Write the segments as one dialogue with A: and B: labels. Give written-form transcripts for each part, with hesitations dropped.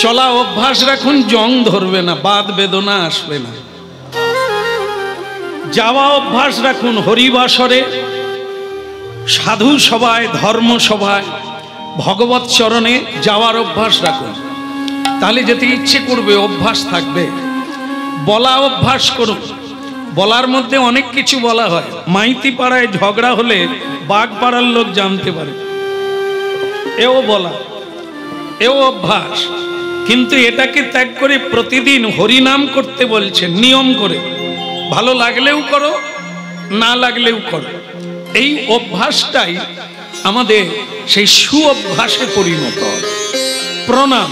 A: চলা অভ্যাস রাখুন, জং ধরবে না, বাদ বেদনা আসবে না। যাওয়া অভ্যাস রাখুন, হরিবাসরে, সাধু সভায়, ধর্ম সভায়, ভগবত চরণে যাওয়ার অভ্যাস রাখুন। তাহলে যেতে ইচ্ছে করবে, অভ্যাস থাকবে। বলা অভ্যাস করুন। বলার মধ্যে অনেক কিছু বলা হয়। মাইতি পাড়ায় ঝগড়া হলে বাগ পাড়ার লোক জানতে পারে, এও বলা, এও অভ্যাস। কিন্তু এটাকে ত্যাগ করে প্রতিদিন হরিনাম করতে বলছেন, নিয়ম করে। ভালো লাগলেও করো, না লাগলেও করো। এই অভ্যাসটাই আমাদের সেই সুঅভ্যাসে পরিণত হয়। প্রণাম,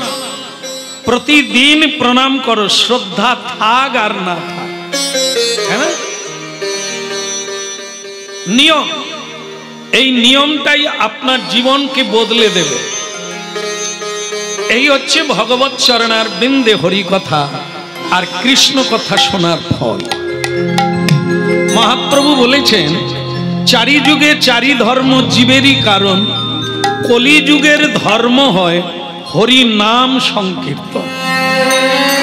A: প্রতিদিন প্রণাম করো, শ্রদ্ধা থাক আর না থাক, হ্যাঁ না? নিয়ম, এই নিয়মটাই আপনার জীবনকে বদলে দেবে। এই হচ্ছে ভগবত চরণার বৃন্দে হরি কথা আর কৃষ্ণ কথা শোনার ফল। মহাপ্রভু বলেছেন, চারি যুগে চারি ধর্ম জীবেরই কারণ, কলিযুগের ধর্ম হয় হরি নাম সংকীর্তন।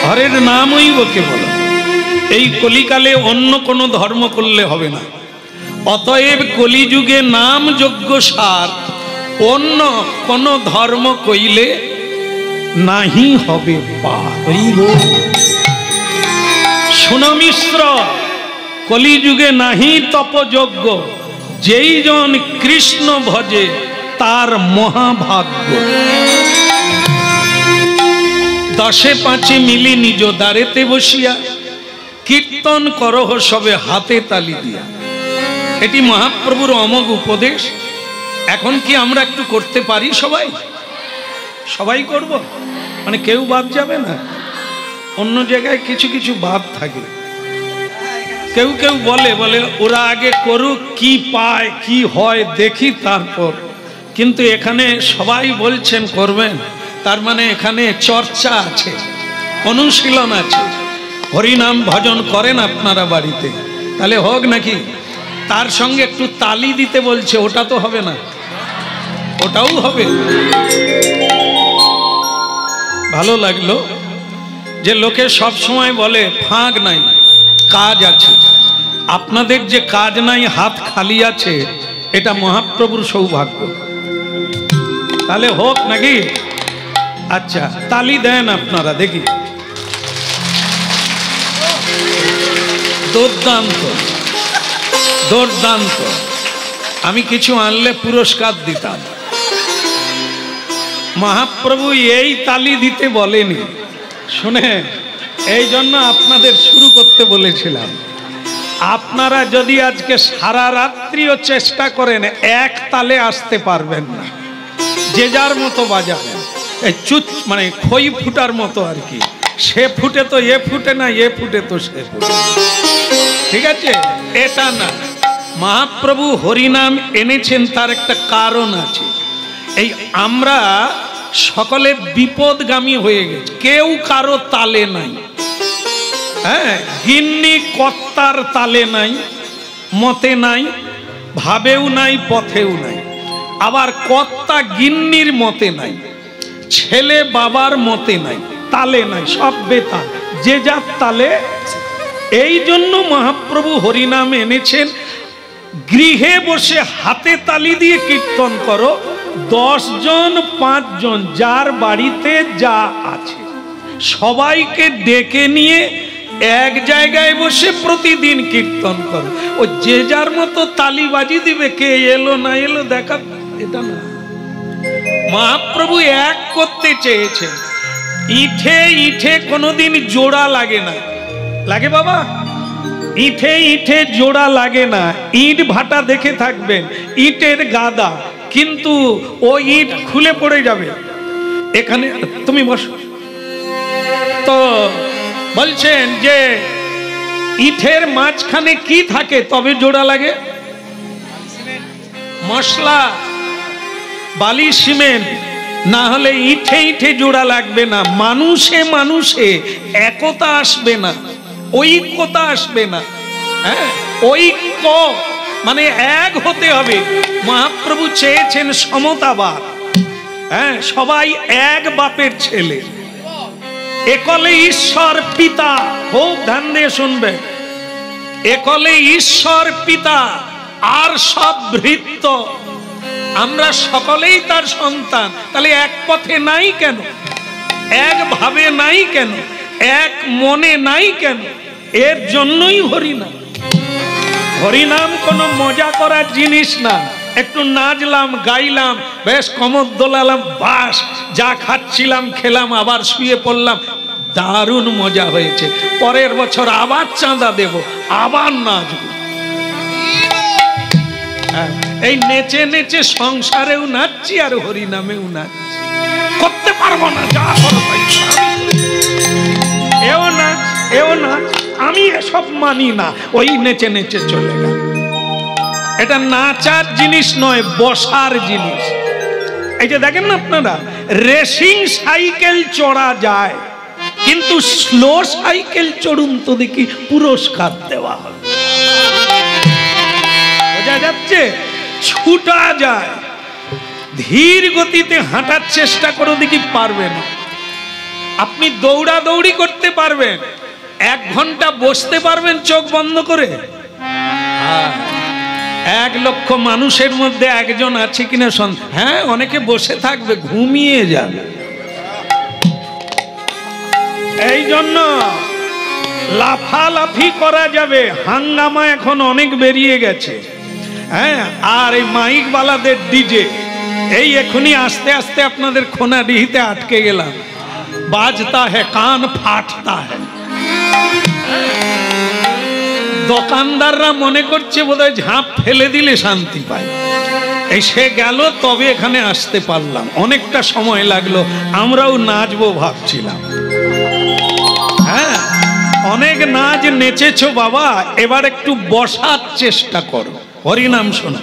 A: হরের নামই বকে বলো। এই কলিকালে অন্য কোনো ধর্ম করলে হবে না। অতএব কলিযুগে নাম যজ্ঞ সার, অন্য কোন ধর্ম কইলে নাহি হবে পার। শোনো মিশ্র, কলিযুগে নাহি তপযজ্ঞ, যেই জন কৃষ্ণ ভজে তার মহাভাগ্য। দশে পাঁচে মিলি নিজ দ্বারেতে বসিয়া, কীর্তন করহ সবে হাতে তালি দিয়া। এটি মহাপ্রভুর অমোঘ উপদেশ। এখন কি আমরা একটু করতে পারি? সবাই সবাই করব, মানে কেউ বাদ যাবে না। অন্য জায়গায় কিছু কিছু বাদ থাকে। কেউ কেউ বলে ওরা আগে করুক, কি পায় কি হয় দেখি তারপর। কিন্তু এখানে সবাই বলছেন করবেন, তার মানে এখানে চর্চা আছে, অনুশীলন আছে। হরিনাম ভজন করেন আপনারা বাড়িতে, তাহলে হোক নাকি? তার সঙ্গে একটু তালি দিতে বলছে, ওটা তো হবে না, ওটাও হবে। ভালো লাগলো যে লোকে সব সময় বলে ফাঁক নাই, কাজ আছে। আপনাদের যে কাজ নাই, হাত খালি আছে, এটা মহাপ্রভুর সৌভাগ্য। তাহলে হোক নাকি? আচ্ছা, তালি দেন আপনারা দেখি। দুর্দান্ত, দুর্দান্ত। আমি কিছু আনলে পুরস্কার দিতাম। মহাপ্রভু এই তালি দিতে বলেনি, শুনে, এই জন্য আপনাদের শুরু করতে বলেছিলাম। আপনারা যদি আজকে সারা রাত্রিও চেষ্টা করেন, এক তালে আসতে পারবেন না। যে যার মতো বাজাবেন, এই চুচ মানে খই ফুটার মতো আর কি। সে ফুটে তো এ ফুটে না, এ ফুটে তো সে ফুটে, ঠিক আছে? এটা না, মহাপ্রভু হরিনাম এনেছেন, তার একটা কারণ আছে। এই আমরা সকলে বিপদগামী হয়ে গেছে, কেউ কারো তালে নাই। হ্যাঁ, গিন্নি কর্তার তালে নাই, মতে নাই, ভাবেও নাই, পথেও নাই। আবার কর্তা গিন্নির মতে নাই, ছেলে বাবার মতে নাই, তালে নাই, সব বেতাল, যে যার তালে। এই জন্য মহাপ্রভু হরিনাম এনেছেন। গৃহে বসে হাতে তালি দিয়ে কীর্তন করো, 10 জন 5 জন যার বাড়িতে যা আছে সবাইকে ডেকে নিয়ে এক জায়গায় বসে প্রতিদিন কীর্তন করো। ও যে যার মতো তালি বাজি দিবে, কে এলো না এলো দেখা, এটা না। মহাপ্রভু এক করতে চেয়েছেন। ইঠে ইঠে কোনোদিন জোড়া লাগে না, লাগে বাবা? ইঠে ইঠে জোড়া লাগে না। ইট ভাটা দেখে থাকবেন, ইটের গাদা, কিন্তু ও ইট খুলে পড়ে যাবে। এখানে তুমি বসো তো, বলছেন যে ইটের মাঝখানে কি থাকে তবে জোড়া লাগে? মশলা, বালি, সিমেন্ট, না হলে ইঠে ইঠে জোড়া লাগবে না। মানুষে মানুষে একতা আসবে না, ঐক্যতা আসবে না। হ্যাঁ, ঐক্য মানে এক হতে হবে। মহাপ্রভু চেয়েছেন সমতাবাদ। হ্যাঁ, সবাই এক বাপের ছেলে, একলে ঈশ্বর পিতা, খুব ধ্যান দিয়ে শুনবে, একলে ঈশ্বর পিতা আর সব ভৃত্য, আমরা সকলেই তার সন্তান। তাহলে এক পথে নাই কেন, এক ভাবে নাই কেন, এক মনে নাই কেন? এর জন্যই হরিনাম। হরিনাম কোনো মজা করার জিনিস না। একটু নাচলাম, গাইলাম, বেশ কমর দোলালাম, বাস, যা খাচ্ছিলাম খেলাম, আবার শুয়ে পড়লাম, দারুণ মজা হয়েছে, পরের বছর আবার চাঁদা দেব, আবার নাচবো। এই নেচে নেচে সংসারেও নাচছি আর হরিনামেও নাচছি। করতে পারবো না, যা করো ভাই, এও নাচ এও নাচ, আমি এসব মানি না। ওই নেচে নেচে চলে গেল। এটা নাচার জিনিস নয়, বসার জিনিস। এই যে দেখেন না আপনারা, রেসিং সাইকেল চড়া যায়, কিন্তু স্লো সাইকেল চড়ুন তো দেখি পুরস্কার দেওয়া হবে। বোঝা যাচ্ছে? ছুটা যায়, ধীর গতিতে হাঁটার চেষ্টা করো, দেখি পারবেন। আপনি দৌড়াদৌড়ি করতে পারবেন, 1 ঘন্টা বসতে পারবেন চোখ বন্ধ করে? 1 লক্ষ মানুষের মধ্যে একজন আছে কিনা? হ্যাঁ, অনেকে বসে থাকবে, ঘুমিয়ে যাবে। এই জন্য লাফালাফি করা যাবে, হাঙ্গামা এখন অনেক বেরিয়ে গেছে। হ্যাঁ, আর এই মাইক বালাদের ডিজে, এই এখনই আস্তে আস্তে আপনাদের খোনাডিহিতে আটকে গেলাম, বাজতা হ্যাঁ কান ফাটতা হ্যাঁ। দোকানদাররা মনে করছে বোধহয় ঝাঁপ ফেলে দিলে শান্তি পায়। এই সে গেল, তবে এখানে আসতে পারলাম, অনেকটা সময় লাগলো। আমরাও নাচবো ভাবছিলাম। হ্যাঁ, অনেক নাচ নেচেছো বাবা, এবার একটু বসার চেষ্টা করো, হরিনাম শোনো।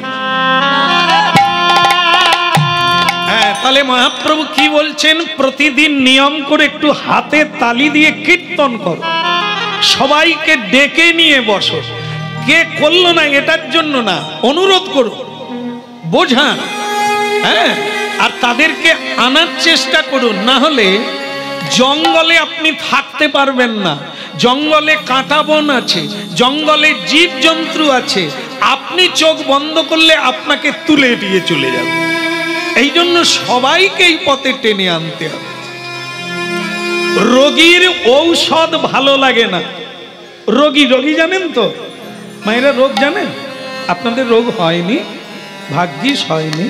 A: হ্যাঁ, তাহলে মহাপ্রভু কি বলছেন? প্রতিদিন নিয়ম করে একটু হাতে তালি দিয়ে কীর্তন করো, সবাইকে ডেকে নিয়ে বসো। কে করলো না এটার জন্য না, অনুরোধ করো, বোঝান। হ্যাঁ, আর তাদেরকে আনার চেষ্টা করুন। না হলে জঙ্গলে আপনি থাকতে পারবেন না, জঙ্গলে কাঁটা বন আছে, জঙ্গলে জীবজন্তু আছে, আপনি চোখ বন্ধ করলে আপনাকে তুলে দিয়ে চলে যাবে। এই জন্য সবাইকে এই পথে টেনে আনতে হবে। রোগীর ঔষধ ভালো লাগে না। রোগী রোগী জানেন তো মায়েরা, রোগ জানেন? আপনাদের রোগ হয়নি, ভাগ্যিস হয়নি।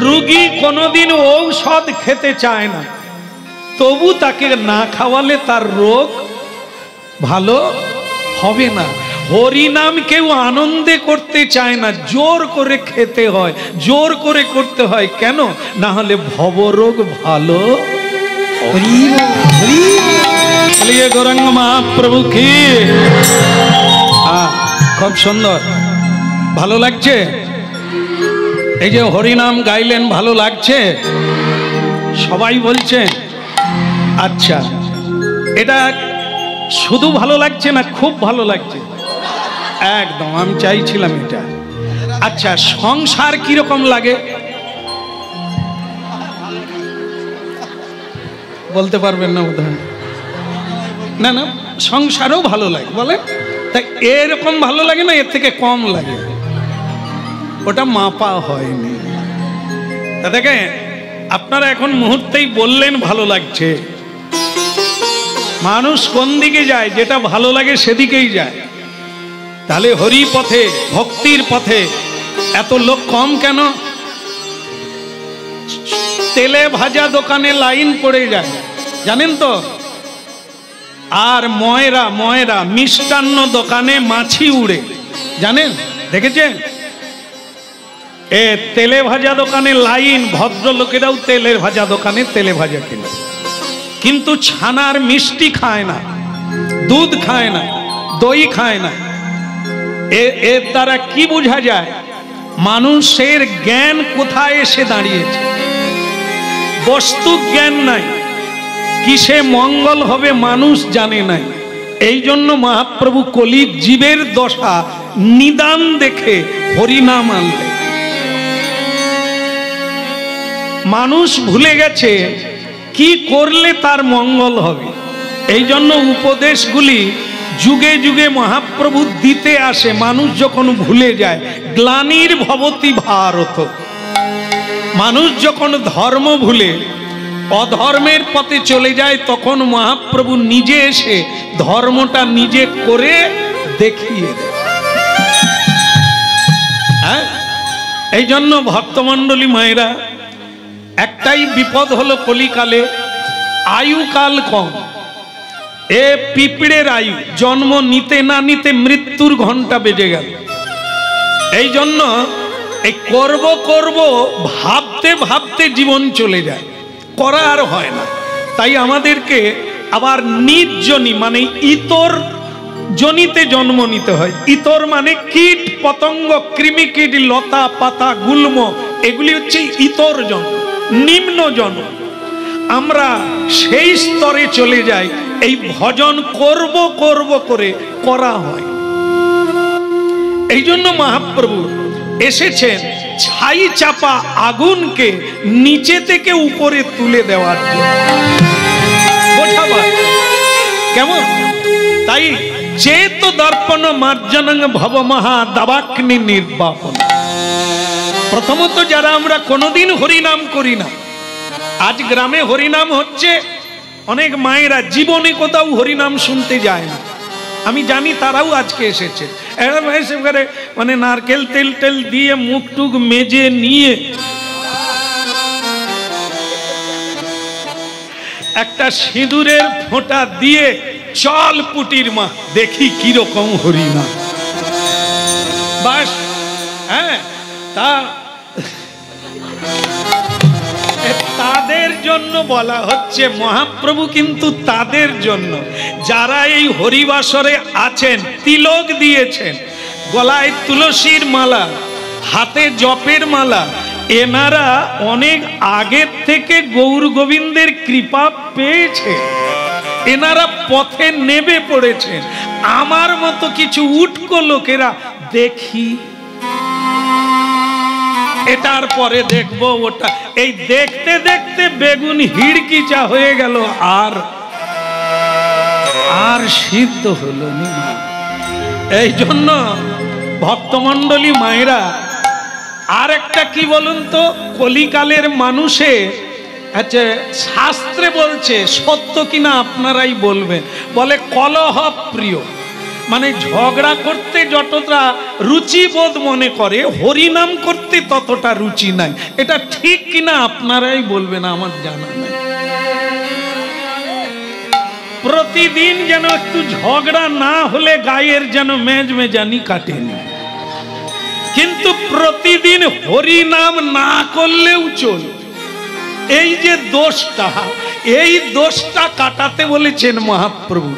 A: রোগী কোনোদিন ঔষধ খেতে চায় না, তবু তাকে না খাওয়ালে তার রোগ ভালো হবে না। হরিনাম কেউ আনন্দে করতে চায় না, জোর করে খেতে হয়, জোর করে করতে হয়। কেন? না হলে ভবরোগ ভালো। গৌরাঙ্গ মহাপ্রভু কি! খুব সুন্দর, ভালো লাগছে। এই যে হরিনাম গাইলেন, ভালো লাগছে? সবাই বলছেন আচ্ছা। এটা শুধু ভালো লাগছে না, খুব ভালো লাগছে? একদম, আমি চাইছিলাম এটা। আচ্ছা, সংসার কিরকম লাগে বলতে পারবেন না বোধহয়? না না, সংসারও ভালো লাগে বলে। তাই এরকম ভালো লাগে না, এর থেকে কম লাগে, ওটা মাপা হয়নি। তা দেখেন, আপনারা এখন মুহূর্তেই বললেন ভালো লাগছে। মানুষ কোন দিকে যায়? যেটা ভালো লাগে সেদিকেই যায়। তাহলে হরি পথে, ভক্তির পথে এত লোক কম কেন? তেলে ভাজা দোকানে লাইন পড়ে যায়, জানেন তো? আর ময়রা ময়রা মিষ্টান্ন দোকানে মাছি উড়ে, জানেন? দেখেছেন? তেলে ভাজা দোকানে লাইন, ভদ্রলোকেরাও তেলের ভাজা দোকানে তেলে ভাজা কিনে, কিন্তু ছানার মিষ্টি খায় না, দুধ খায় না, দই খায় না। এর দ্বারা কি বোঝা যায়? মানুষের জ্ঞান কোথায় এসে দাঁড়িয়েছে? বস্তু জ্ঞান নাই, কিসে মঙ্গল হবে মানুষ জানে নাই। এই জন্য মহাপ্রভু কলির জীবের দশা নিদান দেখে হরিনাম আনলেন। মানুষ ভুলে গেছে কি করলে তার মঙ্গল হবে। এই জন্য উপদেশগুলি যুগে যুগে মহাপ্রভু দিতে আসে। মানুষ যখন ভুলে যায়, গ্লানির ভবতি ভারত, মানুষ যখন ধর্ম ভুলে অধর্মের পথে চলে যায়, তখন মহাপ্রভু নিজে এসে ধর্মটা নিজে করে দেখিয়ে দেয়। হ্যাঁ, এই জন্য ভক্তমণ্ডলী মায়েরা, একটাই বিপদ হলো কলিকালে, আয়ুকাল কম। এ পিঁপড়ের আয়ু, জন্ম নিতে না নিতে মৃত্যুর ঘন্টা বেজে গেল। এই জন্য এই করব করব ভাবতে ভাবতে জীবন চলে যায়, করা আর হয় না। তাই আমাদেরকে আবার নিজ জনি মানে ইতর জনিতে জন্ম নিতে হয়। ইতর মানে কীট পতঙ্গ, কৃমি কীট, লতা পাতা, গুল্ম, এগুলি হচ্ছে ইতর জন্ম, নিম্ন জন্ম। আমরা সেই স্তরে চলে যাই, এই ভজন করব করব করে করা হয়। এই জন্য মহাপ্রভু এসেছেন ছাই চাপা আগুনকে নিচে থেকে উপরে তুলে দেওয়ার জন্য। বোঝাবার কেমন? তাই চেত দর্পণ মার্জনং ভব মহা দাবাগ্নি নির্বাপন। প্রথমত যারা আমরা কোনোদিন হরিনাম করি না, আজ গ্রামে হরিনাম হচ্ছে, অনেক মায়েরা জীবনে কোথাও হরিনাম শুনতে যায় না। আমি জানি তারাও আজকে এসেছে। মানে নারকেল তেল টেল দিয়ে মুখ টুক মেজে নিয়ে একটা সিঁদুরের ফোঁটা দিয়ে চল পুটির মা দেখি কিরকম হরিনাম। বাস, হ্যাঁ, তাদের জন্য বলা হচ্ছে। মহাপ্রভু কিন্তু তাদের জন্য, যারা এই হরিবাসরে আছেন, তিলক দিয়েছেন, গলায় তুলসীর মালা, হাতে জপের মালা, এনারা অনেক আগের থেকে গৌর গোবিন্দের কৃপা পেয়েছে। এনারা পথে নেমে পড়েছেন। আমার মতো কিছু উটকো লোকেরা দেখি, এটার পরে দেখবো ওটা, এই দেখতে দেখতে বেগুন হিড়কিচা হয়ে গেল, আর সিদ্ধ হলো না। এই জন্য ভক্তমণ্ডলী মায়েরা, আর একটা কি বলুন তো, কলিকালের মানুষে আচ্ছা শাস্ত্রে বলছে, সত্য কিনা আপনারাই বলবেন, বলে কলহ প্রিয়, মানে ঝগড়া করতে যতটা রুচিবোধ মনে করে, হরিনাম করতে ততটা রুচি নাই। এটা ঠিক কিনা আপনারাই বলবেন, আমার জানা নাই। প্রতিদিন যেন একটু ঝগড়া না হলে গায়ের যেন মেজমেজানি কাটেনি, কিন্তু প্রতিদিন হরিনাম না করলেও চলে। এই যে দোষটা, এই দোষটা কাটাতে বলেছেন মহাপ্রভু।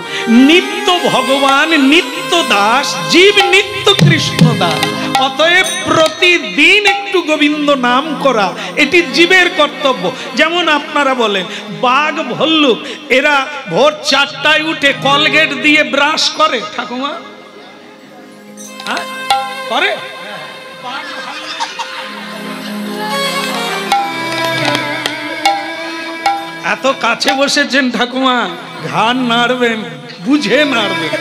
A: নিত্য ভগবান, নিত্য দাস, জীব নিত্য কৃষ্ণ দাস। অতএব প্রতিদিন একটু গোবিন্দ নাম করা, এটি জীবের কর্তব্য। যেমন আপনারা বলেন বাঘ ভল্লুক, এরা ভোর 4টায় উঠে কলগেট দিয়ে ব্রাশ করে, ঠাকুমা করে? এত কাছে বসেছেন ঠাকুমা, ঘাড় নাড়বেন, বুঝে নাড়বেন।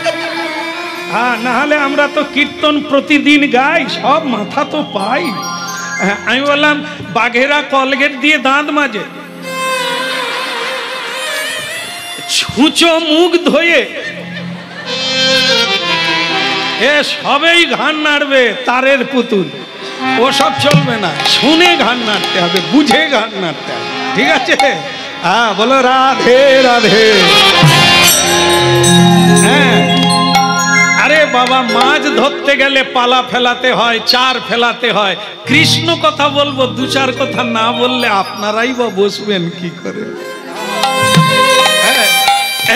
A: হ্যাঁ, না হলে আমরা তো কীর্তন প্রতিদিন গাই, সব মাথা তো পাই। আমি বললাম বাঘেরা কলগেট দিয়ে দাঁত মাজে, ছুঁচো মুখ ধুয়ে, এ সবেই ঘাড় নাড়বে, তারের পুতুল, ওসব চলবে না। শুনে ঘাড় নাড়তে হবে, বুঝে ঘাড় নাড়তে হবে, ঠিক আছে? হ্যাঁ, বলো রাধে রাধে। হ্যাঁ, আরে বাবা, মাছ ধরতে গেলে পালা ফেলাতে হয়, চার ফেলাতে হয়। কৃষ্ণ কথা বলবো, দু চার কথা না বললে আপনারাই বা বসবেন কি করে?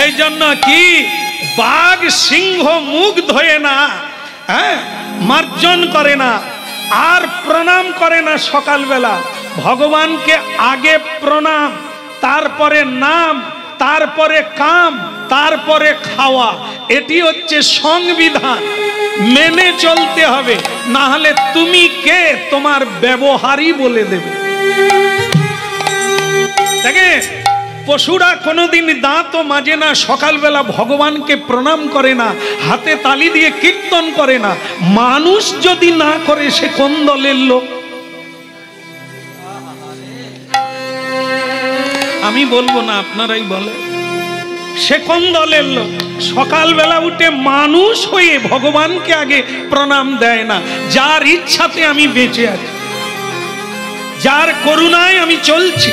A: এই জন্য কি বাঘ সিংহ মুখ ধোয়ে না, হ্যাঁ, মার্জন করে না, আর প্রণাম করে না সকালবেলা। ভগবানকে আগে প্রণাম, তারপরে নাম, তারপরে কাম, তারপরে খাওয়া। এটি হচ্ছে সংবিধান, মেনে চলতে হবে, না হলে তুমি কে তোমার ব্যবহারই বলে দেবে। দেখে পশুরা কোনোদিন দাঁতও মাজে না, সকালবেলা ভগবানকে প্রণাম করে না, হাতে তালি দিয়ে কীর্তন করে না। মানুষ যদি না করে সে কোন দলের লোক? আমি বলবো না, আপনারাই বলে সে কোন দলের লোক? সকালবেলা উঠে মানুষ হয়ে ভগবানকে আগে প্রণাম দেয় না। যার ইচ্ছাতে আমি বেঁচে আছি, যার করুণায় আমি চলছি,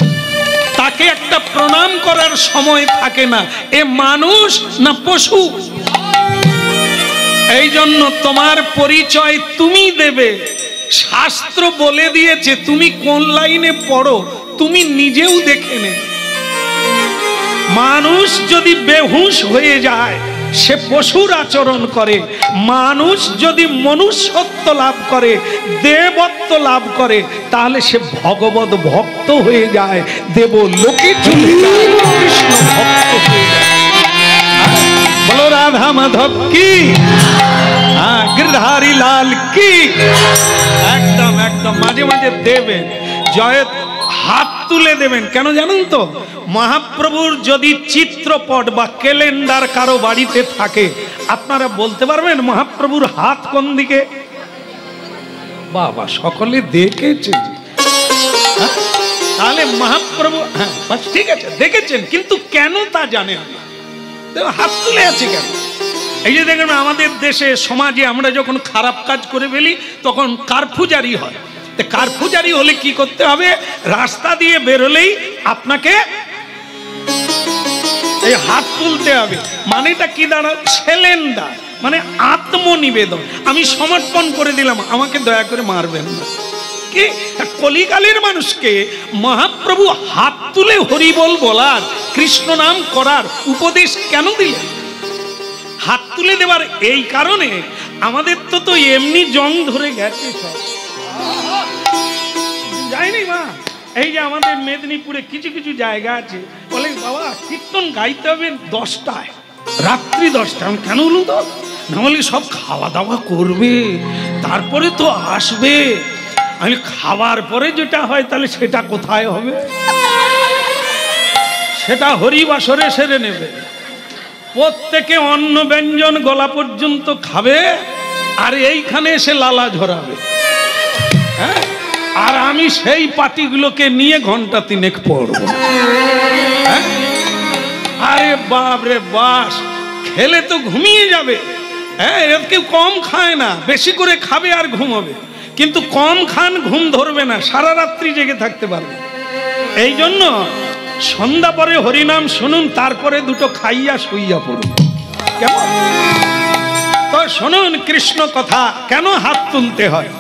A: তাকে একটা প্রণাম করার সময় থাকে না। এ মানুষ না পশু? এই জন্য তোমার পরিচয় তুমি দেবে। শাস্ত্র বলে দিয়েছে তুমি কোন লাইনে পড়ো, তুমি নিজেও দেখে নে। মানুষ যদি বেহুশ হয়ে যায় সে পশুর আচরণ করে, মানুষ যদি মনুষ্যত্ব লাভ করে, দেবত্ব লাভ করে, তাহলে সে ভগবত ভক্ত হয়ে যায়, দেব লোকে চলে যায়, কৃষ্ণ ভক্ত হয়ে যায়। বলো রাধা মাধব কি, গিরধারী লাল কি। একদম একদম মাঝে মাঝে দেবেন জয়, হাত তুলে দেবেন। কেন জানেন তো? মহাপ্রভুর যদি চিত্রপট বা ক্যালেন্ডার কারো বাড়িতে থাকে, আপনারা বলতে পারবেন মহাপ্রভুর হাত কোন দিকে? বাবা সকলে দেখেছেন, তাহলে মহাপ্রভু, হ্যাঁ ঠিক আছে দেখেছেন, কিন্তু কেন তা জানেন না। হাত তুলে আছে কেন? এই যে দেখেন আমাদের দেশে সমাজে আমরা যখন খারাপ কাজ করে ফেলি তখন কারফিউ জারি হয়। কারফিউ জারি হলে কি করতে হবে? রাস্তা দিয়ে বেরোলেই আপনাকে এই হাত তুলতে হবে। মানেটা কি দাঁড়ায়? সেলেন্ডার, মানে আত্মনিবেদন। আমি সমর্পণ করে দিলাম, আমাকে দয়া করে মারবেন না। কি কলিকালের মানুষকে মহাপ্রভু হাত তুলে হরিবোল বলার, কৃষ্ণ নাম করার উপদেশ কেন দিলেন? হাত তুলে দেবার এই কারণে, আমাদের তো এমনি জং ধরে গেছে সব, যায়নি মা। এই যে আমাদের মেদিনীপুরে কিছু কিছু জায়গা আছে, বলে বাবা কীর্তন গাইতে হবে 10টায়, রাত্রি 10টায়। আমি কেন বলুন তো? না বলি সব খাওয়া দাওয়া করবে, তারপরে তো আসবে। আমি খাওয়ার পরে যেটা হয় তাহলে সেটা কোথায় হবে? সেটা হরিবাসরে সেরে নেবে। প্রত্যেকে অন্ন ব্যঞ্জন গলা পর্যন্ত খাবে, আর এইখানে এসে লালা ঝরাবে। হ্যাঁ, আর আমি সেই পার্টিগুলোকে নিয়ে ঘন্টা 3 পড়ব। আরে বাপ রে বাস, খেলে তো ঘুমিয়ে যাবে। হ্যাঁ, এর কেউ কম খায় না, বেশি করে খাবে আর ঘুমাবে। কিন্তু কম খান, ঘুম ধরবে না, সারা রাত্রি জেগে থাকতে পারবে। এই জন্য সন্ধ্যা পরে হরিনাম শুনুন, তারপরে 2টো খাইয়া শুইয়া পড়ুন। কেমন? তো শুনুন কৃষ্ণ কথা, কেন হাত তুলতে হয়?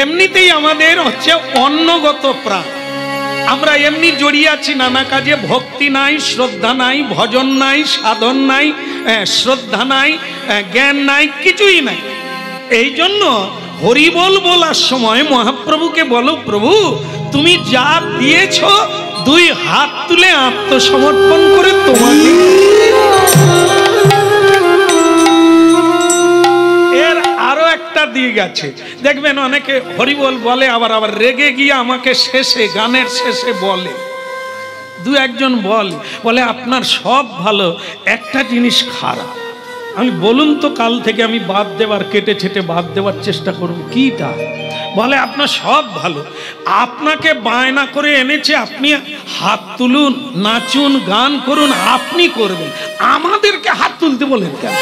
A: এমনিতেই আমাদের হচ্ছে অন্নগত প্রাণ। আমরা এমনি জড়িয়ে আছি নানা কাজে, ভক্তি নাই, শ্রদ্ধা নাই, ভজন নাই, সাধন নাই, শ্রদ্ধা নাই, জ্ঞান নাই, কিছুই নাই। এই জন্য হরিবোল বলার সময় মহাপ্রভুকে বলো, প্রভু তুমি যা দিয়েছ 2 হাত তুলে আত্মসমর্পণ করে তোমাকে। এর আরো একটা দিক আছে, দেখবেন অনেকে হরিবোল বলে, আবার রেগে গিয়ে আমাকে শেষে, গানের শেষে বলে, 2-1জন বলে আপনার সব ভালো, একটা জিনিস খারাপ। আমি বলুন তো, কাল থেকে আমি বাদ দেবার, কেটে ছেটে বাদ দেওয়ার চেষ্টা করব। কিটা? বলে আপনার সব ভালো, আপনাকে বায়না করে এনেছে, আপনি হাত তুলুন, নাচুন, গান করুন, আপনি করবেন, আমাদেরকে হাত তুলতে বলেন কেন?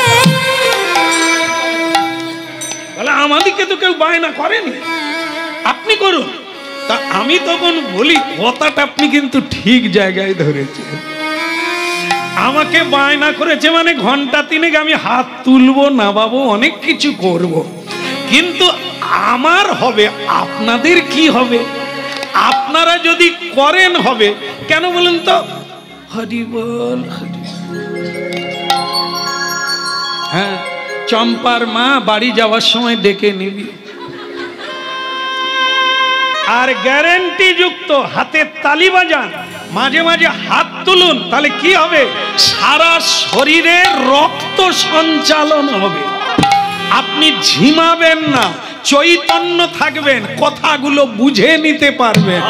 A: বলে আমাদেরকে তো কেউ বায়না করেনি, আপনি করুন। তা আমি তখন বলি, কথাটা আপনি কিন্তু ঠিক জায়গায় ধরেছেন। আমাকে বায়না করেছে মানে ঘন্টা 3 আমি হাত তুলবো, নামাবো, অনেক কিছু করব, কিন্তু আমার হবে, আপনাদের কি হবে? আপনারা যদি করেন হবে। কেন বলুন তো? হরি বল, হ্যাঁ, চম্পার মা বাড়ি যাওয়ার সময় ডেকে নিবি। আর গ্যারেন্টি যুক্ত হাতে তালি বাজান, মাঝে মাঝে হাত তুলুন, তাহলে কি হবে? সারা শরীরে রক্ত সঞ্চালন হবে। আপনি ঝিমাবেন না, চৈতন্য থাকবেন, কথাগুলো বুঝে নিতে পারবেন,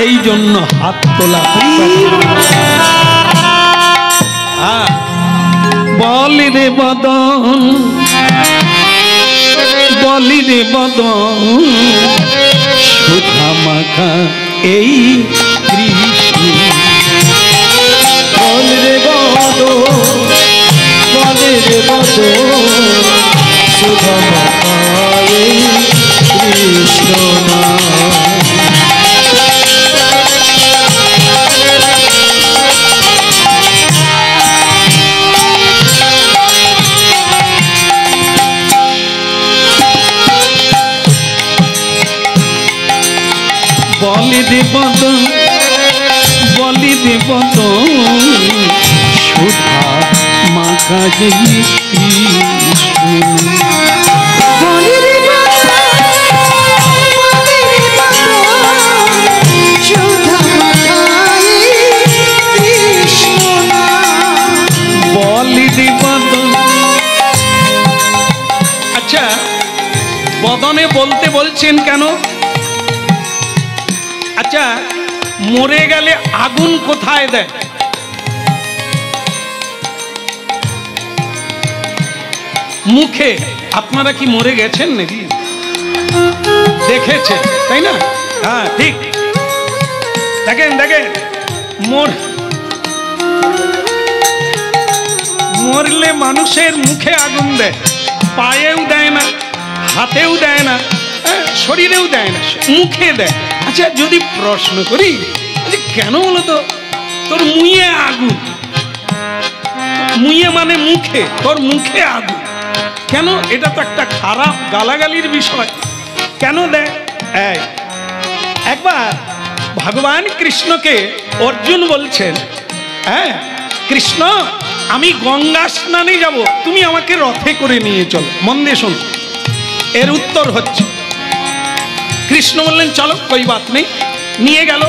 A: এই জন্য হাত তোলা। বলি রে বদন, বলি রে বদন, সুধা মাখা এই কৃষ্ণ। বলি রে বদন, বলি রে বদন, সুধা মাখা এই কৃষ্ণ। বলি দেবত, বলি দেবত, সুধা মাখা কৃষ্ণ। বলি দেবত, বলি দেবত, সুধা মাখা কৃষ্ণ। বলি দেবত। আচ্ছা, বদনে বলতে বলছেন কেন? আচ্ছা, মরে গেলে আগুন কোথায় দেয়? মুখে। আপনারা কি মরে গেছেন নাকি? দেখেছে, তাই না? হ্যাঁ, ঠিক। দেখেন দেখেন, মরলে মানুষের মুখে আগুন দেয়, পায়েও দেয় না, হাতেও দেয় না, শরীরেও দেয় না, মুখে দেয়। আচ্ছা, যদি প্রশ্ন করি কেন বলো তো, তোর মুয়ে আগুন, মুয়ে মানে মুখে, তোর মুখে আগুন কেন? এটা তো একটা খারাপ গালাগালির বিষয়। কেন দেয়? একবার ভগবান কৃষ্ণকে অর্জুন বলছেন, হ্যাঁ কৃষ্ণ, আমি গঙ্গা স্নানে যাব, তুমি আমাকে রথে করে নিয়ে চলো। মন দিয়ে শোনো, এর উত্তর হচ্ছে, কৃষ্ণ বললেন চলো, কোই বাত নেই, নিয়ে গেল।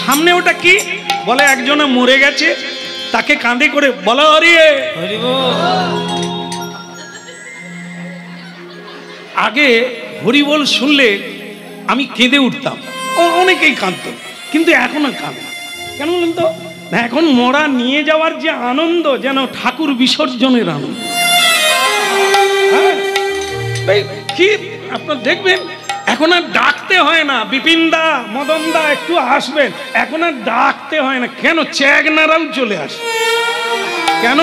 A: সামনে ওটা কি বলে? একজনে মরে গেছে, তাকে কাঁধে করে বলো হরি আগে হরি বল শুনলে আমি কেঁদে উঠতাম, অনেকেই কাঁদত, কিন্তু এখন আর কাঁদে না। কেন বলুন তো? না, এখন মরা নিয়ে যাওয়ার যে আনন্দ, যেন ঠাকুর বিসর্জনের আনন্দ। কি আপনার দেখবেন, এখন আর ডাকতে হয় না, বিপিনদা মদনদা একটু আসবেন, এখন আর ডাকতে হয় না। কেন? চ্যাগনারাও চলে আসে। কেন?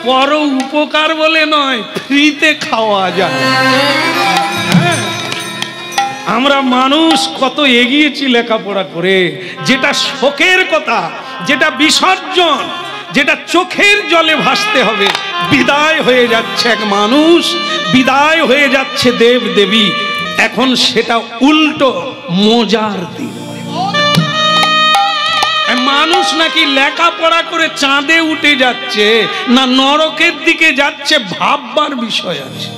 A: পর উপকার বলে নয়, ফ্রিতে খাওয়া যায়। হ্যাঁ, আমরা মানুষ কত এগিয়েছি লেখাপড়া করে, যেটা শোকের কথা, যেটা বিসর্জন, যেটা চোখের জলে ভাসতে হবে, বিদায় হয়ে যাচ্ছে এক মানুষ, বিদায় হয়ে যাচ্ছে দেব দেবী। এখন সেটা উল্টো মজার দিন। মানুষ নাকি লেখাপড়া করে চাঁদে উঠে যাচ্ছে না নরকের দিকে যাচ্ছে, ভাববার বিষয় আছে।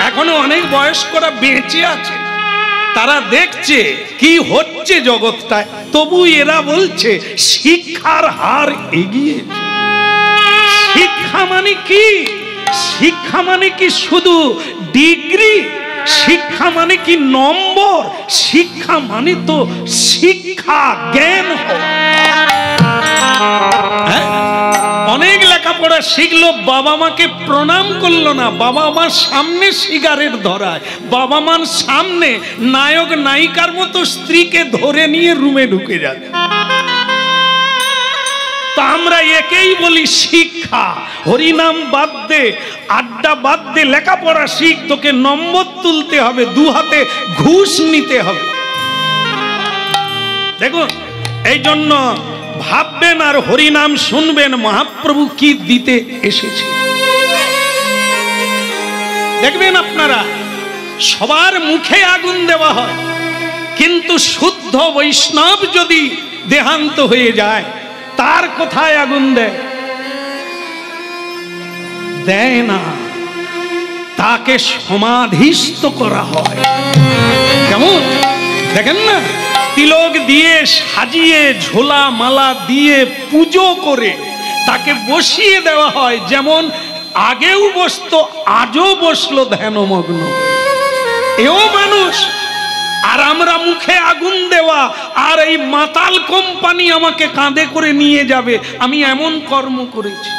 A: এখনো অনেক বয়স্করা বেঁচে আছে, তারা দেখছে কি হচ্ছে জগৎটায়, তবু এরা বলছে শিক্ষার হার এগিয়ে। শিক্ষা মানে কি? শিক্ষা মানে কি শুধু ডিগ্রি? শিক্ষা মানে কি নম্বর? শিক্ষা মানে তো শিক্ষা, জ্ঞান হওয়া। অনেক লেখাপড়া শিখলো, বাবা মাকে প্রণাম করলো না, বাবা মার সামনে সিগারেট ধরায়, বাবা মার সামনে নায়ক নায়িকার মতো স্ত্রীকে ধরে নিয়ে রুমে ঢুকে যায়। তা আমরা একেই বলি শিক্ষা। হরিনাম বাদ দে, আড্ডা বাদ দে, লেখাপড়া শিখ, তোকে নম্বর তুলতে হবে, দু হাতে ঘুষ নিতে হবে। দেখুন, এই জন্য ভাববেন আর হরিনাম শুনবেন মহাপ্রভু কি দিতে এসেছে। দেখবেন আপনারা সবার মুখে আগুন দেওয়া হয়, কিন্তু শুদ্ধ বৈষ্ণব যদি দেহান্ত হয়ে যায় তার কোথায় আগুন দেয়? দেয় না, তাকে সমাধিস্থ করা হয়। কেমন দেখেন না, তিলক দিয়ে সাজিয়ে ঝোলা মালা দিয়ে পুজো করে তাকে বসিয়ে দেওয়া হয়, যেমন আগেও বসতো আজও বসলো ধ্যানমগ্ন। এও মানুষ, আর আমরা মুখে আগুন দেওয়া, আর এই মাতাল কোম্পানি আমাকে কাঁধে করে নিয়ে যাবে, আমি এমন কর্ম করেছি।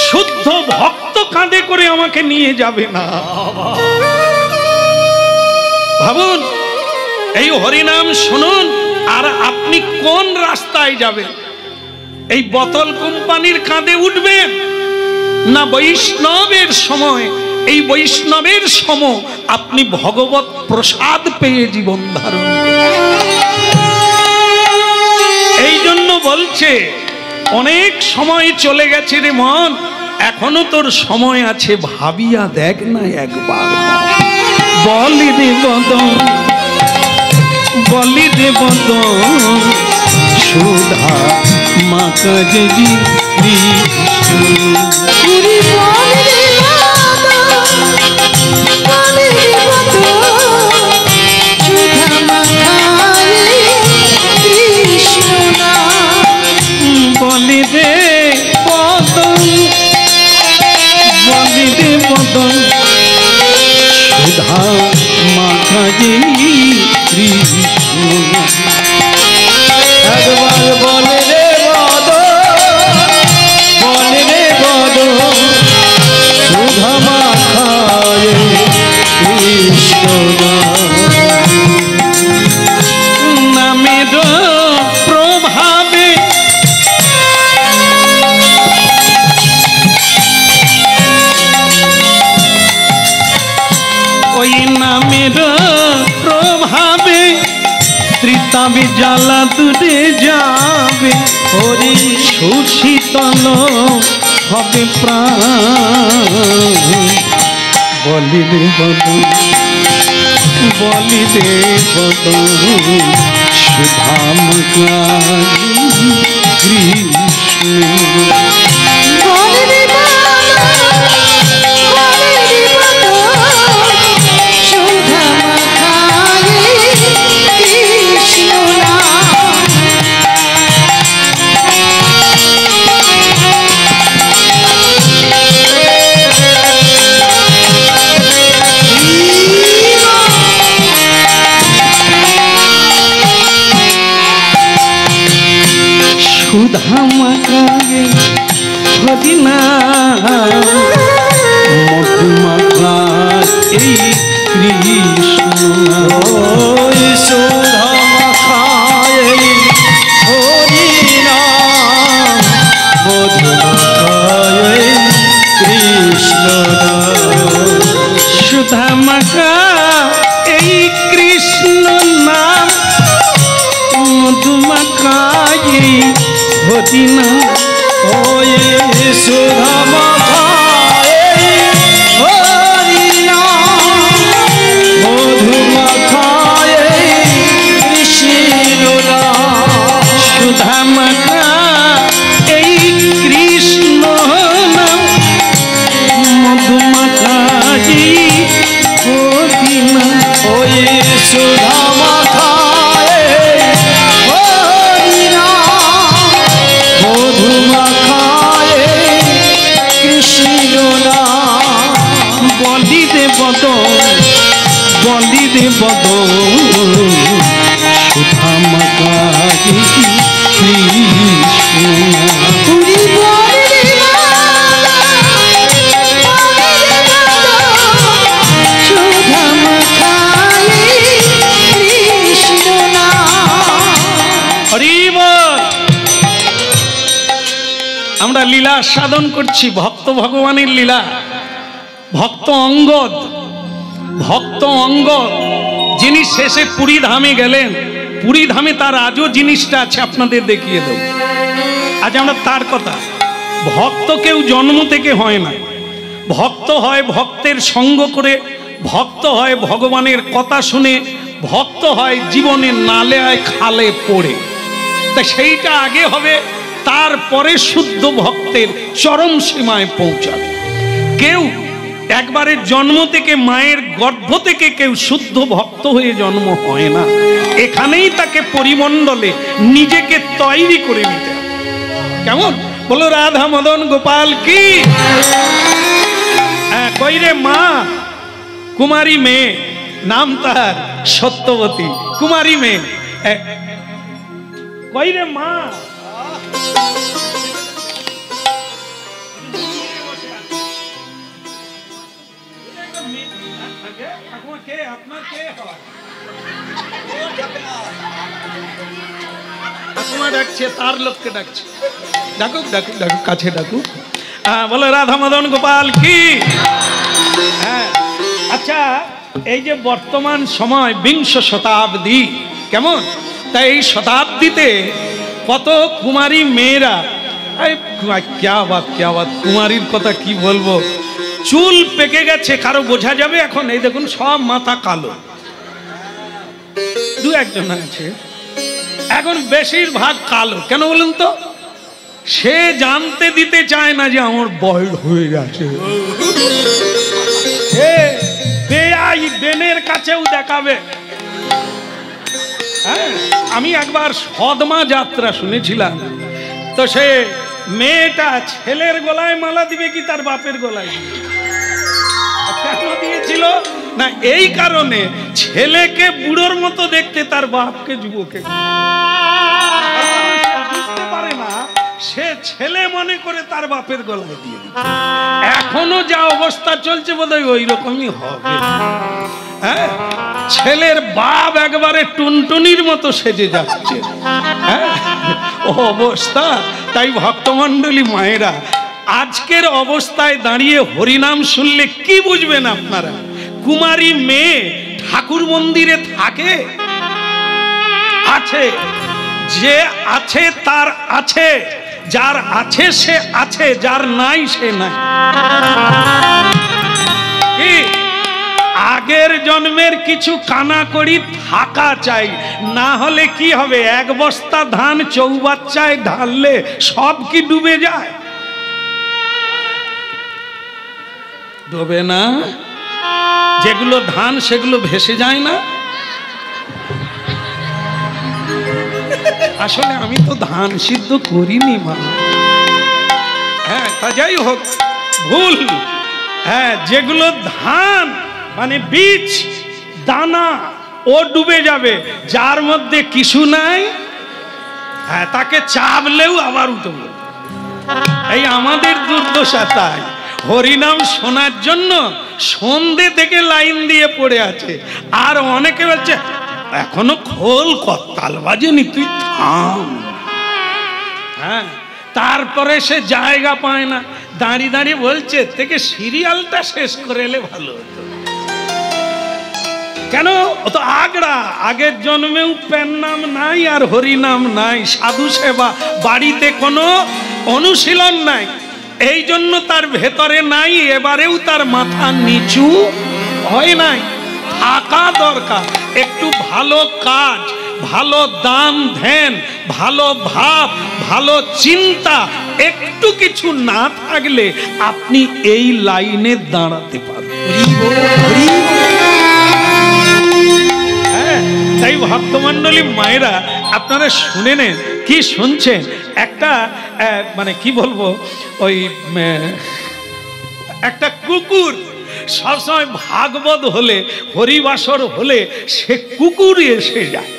A: শুদ্ধ ভক্ত কাঁধে করে আমাকে নিয়ে যাবে না। ভাবুন, এই হরিনাম শুনুন, আর আপনি কোন রাস্তায় যাবেন? এই বোতল কোম্পানির কাঁধে উঠবেন, না বৈষ্ণবের সময় এই বৈষ্ণবের সম আপনি ভগবত প্রসাদ পেয়ে জীবন ধারণ করবেন। এই জন্য বলছে, অনেক সময় চলে গেছে রে মন, এখনো তোর সময় আছে, ভাবিয়া দেখ না একবার। বলি রে বদন, বলি রে বদন, সুধা মাতা যদি বলি রে বদন, বলি রে বদন, সুধা মাতা যদি কৃষ্ণ। একবার বলে রে বদন, বলে রে বদন, সুধা মাতায় কৃষ্ণ নামের প্রভাবে। ওই নামের প্রভাবে ত্রিতাবে জ্বালা দূরে যাবে, হরি সুশীতল হবে প্রাণ। বলি রে বদন, বলি রে বদন, সুধাম কৃষ্ণ। সুধা মাখায়ে হরিনা মধু মাখায় এই কৃষ্ণ। সুধা মাখায়ে হরিনা মধু মাখায় কৃষ্ণ। সুধা মাখা এই কৃষ্ণ নাম, মধু মাখায়ে হরিনা। ওয়ে সুধা মাখায়ে হরিনা মধু মাখায়ে কৃষ্ণ। সুধা মাখা এই কৃষ্ণ নাম, মধু মাখায়ে হরিনা। ওয়ে সুধা মাখায়ে হরিনা মধু মাখায়ে কৃষ্ণ। বলি দে বদন, বলি দে বদন, সুধা মাখায়ে কৃষ্ণ। আমরা লীলা সাধন করছি, ভক্ত ভগবানের লীলা। ভক্ত অঙ্গদ, ভক্ত অঙ্গদ যিনি শেষে পুরী ধামে গেলেন, পুরী ধামে তার আজও জিনিসটা আছে, আপনাদের দেখিয়ে দেব। আজ আমরা তার কথা। ভক্ত কেউ জন্ম থেকে হয় না, ভক্ত হয় ভক্তের সঙ্গ করে, ভক্ত হয় ভগবানের কথা শুনে, ভক্ত হয় জীবনে নালে খালে পড়ে। তা সেইটা আগে হবে, তারপরে শুদ্ধ ভক্তের চরম সীমায় পৌঁছাবে। কেউ একবারে জন্ম থেকে, মায়ের গর্ভ থেকে কেউ শুদ্ধ ভক্ত হয়ে জন্ম হয় না। এখানেই তাকে পরিমণ্ডলে নিজেকে তৈরি করে নিতে হবে। কেমন বলো রাধা মদন গোপাল কি? কই রে মা? কুমারী মেয়ে, নাম তার সত্যবতী, কুমারী মেয়ে। কই রে মা? ডাকছে, তার লোককে ডাকছে, ডাকুক ডাকুক ডাকুক, কাছে ডাকুক। বলো রাধা মদন গোপাল কি? হ্যাঁ, আচ্ছা, এই যে বর্তমান সময় বিংশ শতাব্দী, কেমন? তাই এই শতাব্দীতে কত কুমারী মেয়েরা, ক্যা বাত ক্যা বাত, কুমারীর কথা কি বলবো, চুল পেকে গেছে, কারো বোঝা যাবে এখন। এই দেখুন সব মাথা কালো, দু একজন আছে এখন, বেশিরভাগ কালো। কেন বলুন তো? সে জানতে দিতে চায় না যে আমার বয়স হয়ে গেছে। বেনের কাছেও দেখাবে। হ্যাঁ, আমি একবার সদমা যাত্রা শুনেছিলাম, তো সে মেয়েটা ছেলের গলায় মালা দিবে কি তার বাপের গলায়? কেন দিয়েছিল না, এই কারণে ছেলেকে বুড়োর মতো দেখতে, তার বাপকে যুবকে বুঝতে পারে না, সে ছেলে মনে করে তার বাপের গলায় দিয়ে দিচ্ছে। এখনো যা অবস্থা চলছে বোধহয় ওই রকমই হবে। হ্যাঁ, ছেলের বাপ একবারে টুনটুনির মতো সেজে যাচ্ছে। হ্যাঁ, ও অবস্থা। তাই ভক্তমণ্ডলী মায়েরা, আজকের অবস্থায় দাঁড়িয়ে হরিনাম শুনলে কি বুঝবেন আপনারা? কুমারী মেয়ে ঠাকুর মন্দিরে থাকে, আছে, যে আছে তার আছে, যার আছে সে আছে, যার নাই সে নাই। কি আগের জন্মের কিছু কানাকড়ি থাকা চাই, না হলে কি হবে? এক বস্তা ধান চৌবাচ্চায় ঢাললে সব কি ডুবে যায়? ডুবে না। যেগুলো ধান সেগুলো ভেসে যায় না। আসলে আমি তো ধান সিদ্ধ করিনি মা। হ্যাঁ, তা যাই হোক, ভুল। হ্যাঁ, যেগুলো ধান মানে বীজ দানা, ও ডুবে যাবে। যার মধ্যে কিছু নাই, হ্যাঁ, তাকে চাপলেও আবার উঠবে। এই আমাদের দুর্দশা। তাই হরিনাম শোনার জন্য সন্ধে থেকে লাইন দিয়ে পড়ে আছে, আর অনেকে বলছে এখনো খোল করতাল বাজেনি, তুই থাম। হ্যাঁ, তারপরে সে জায়গা পায় না, দাঁড়িয়ে দাঁড়িয়ে বলছে থেকে সিরিয়ালটা শেষ করে এলে ভালো হতো। কেন? ও তো আগড়া, আগের জন্মেও প্যান নাম নাই আর হরিনাম নাই, সাধু সেবা বাড়িতে কোনো অনুশীলন নাই, এই জন্য তার ভেতরে নাই। এবারেও তার মাথা নিচু হয় নাই। থাকা দরকার একটু ভালো কাজ, ভালো দান ধ্যান, ভালো ভাব, ভালো চিন্তা, একটু কিছু না থাকলে আপনি এই লাইনে দাঁড়াতে পারবেন। হ্যাঁ, তাই ভক্তমণ্ডলী মায়েরা, আপনারা শুনে নেন। কি শুনছেন? একটা মানে কি বলবো, ওই একটা কুকুর সবসময় ভাগবত হলে, হরিবাসর হলে সে কুকুর এসে যায়।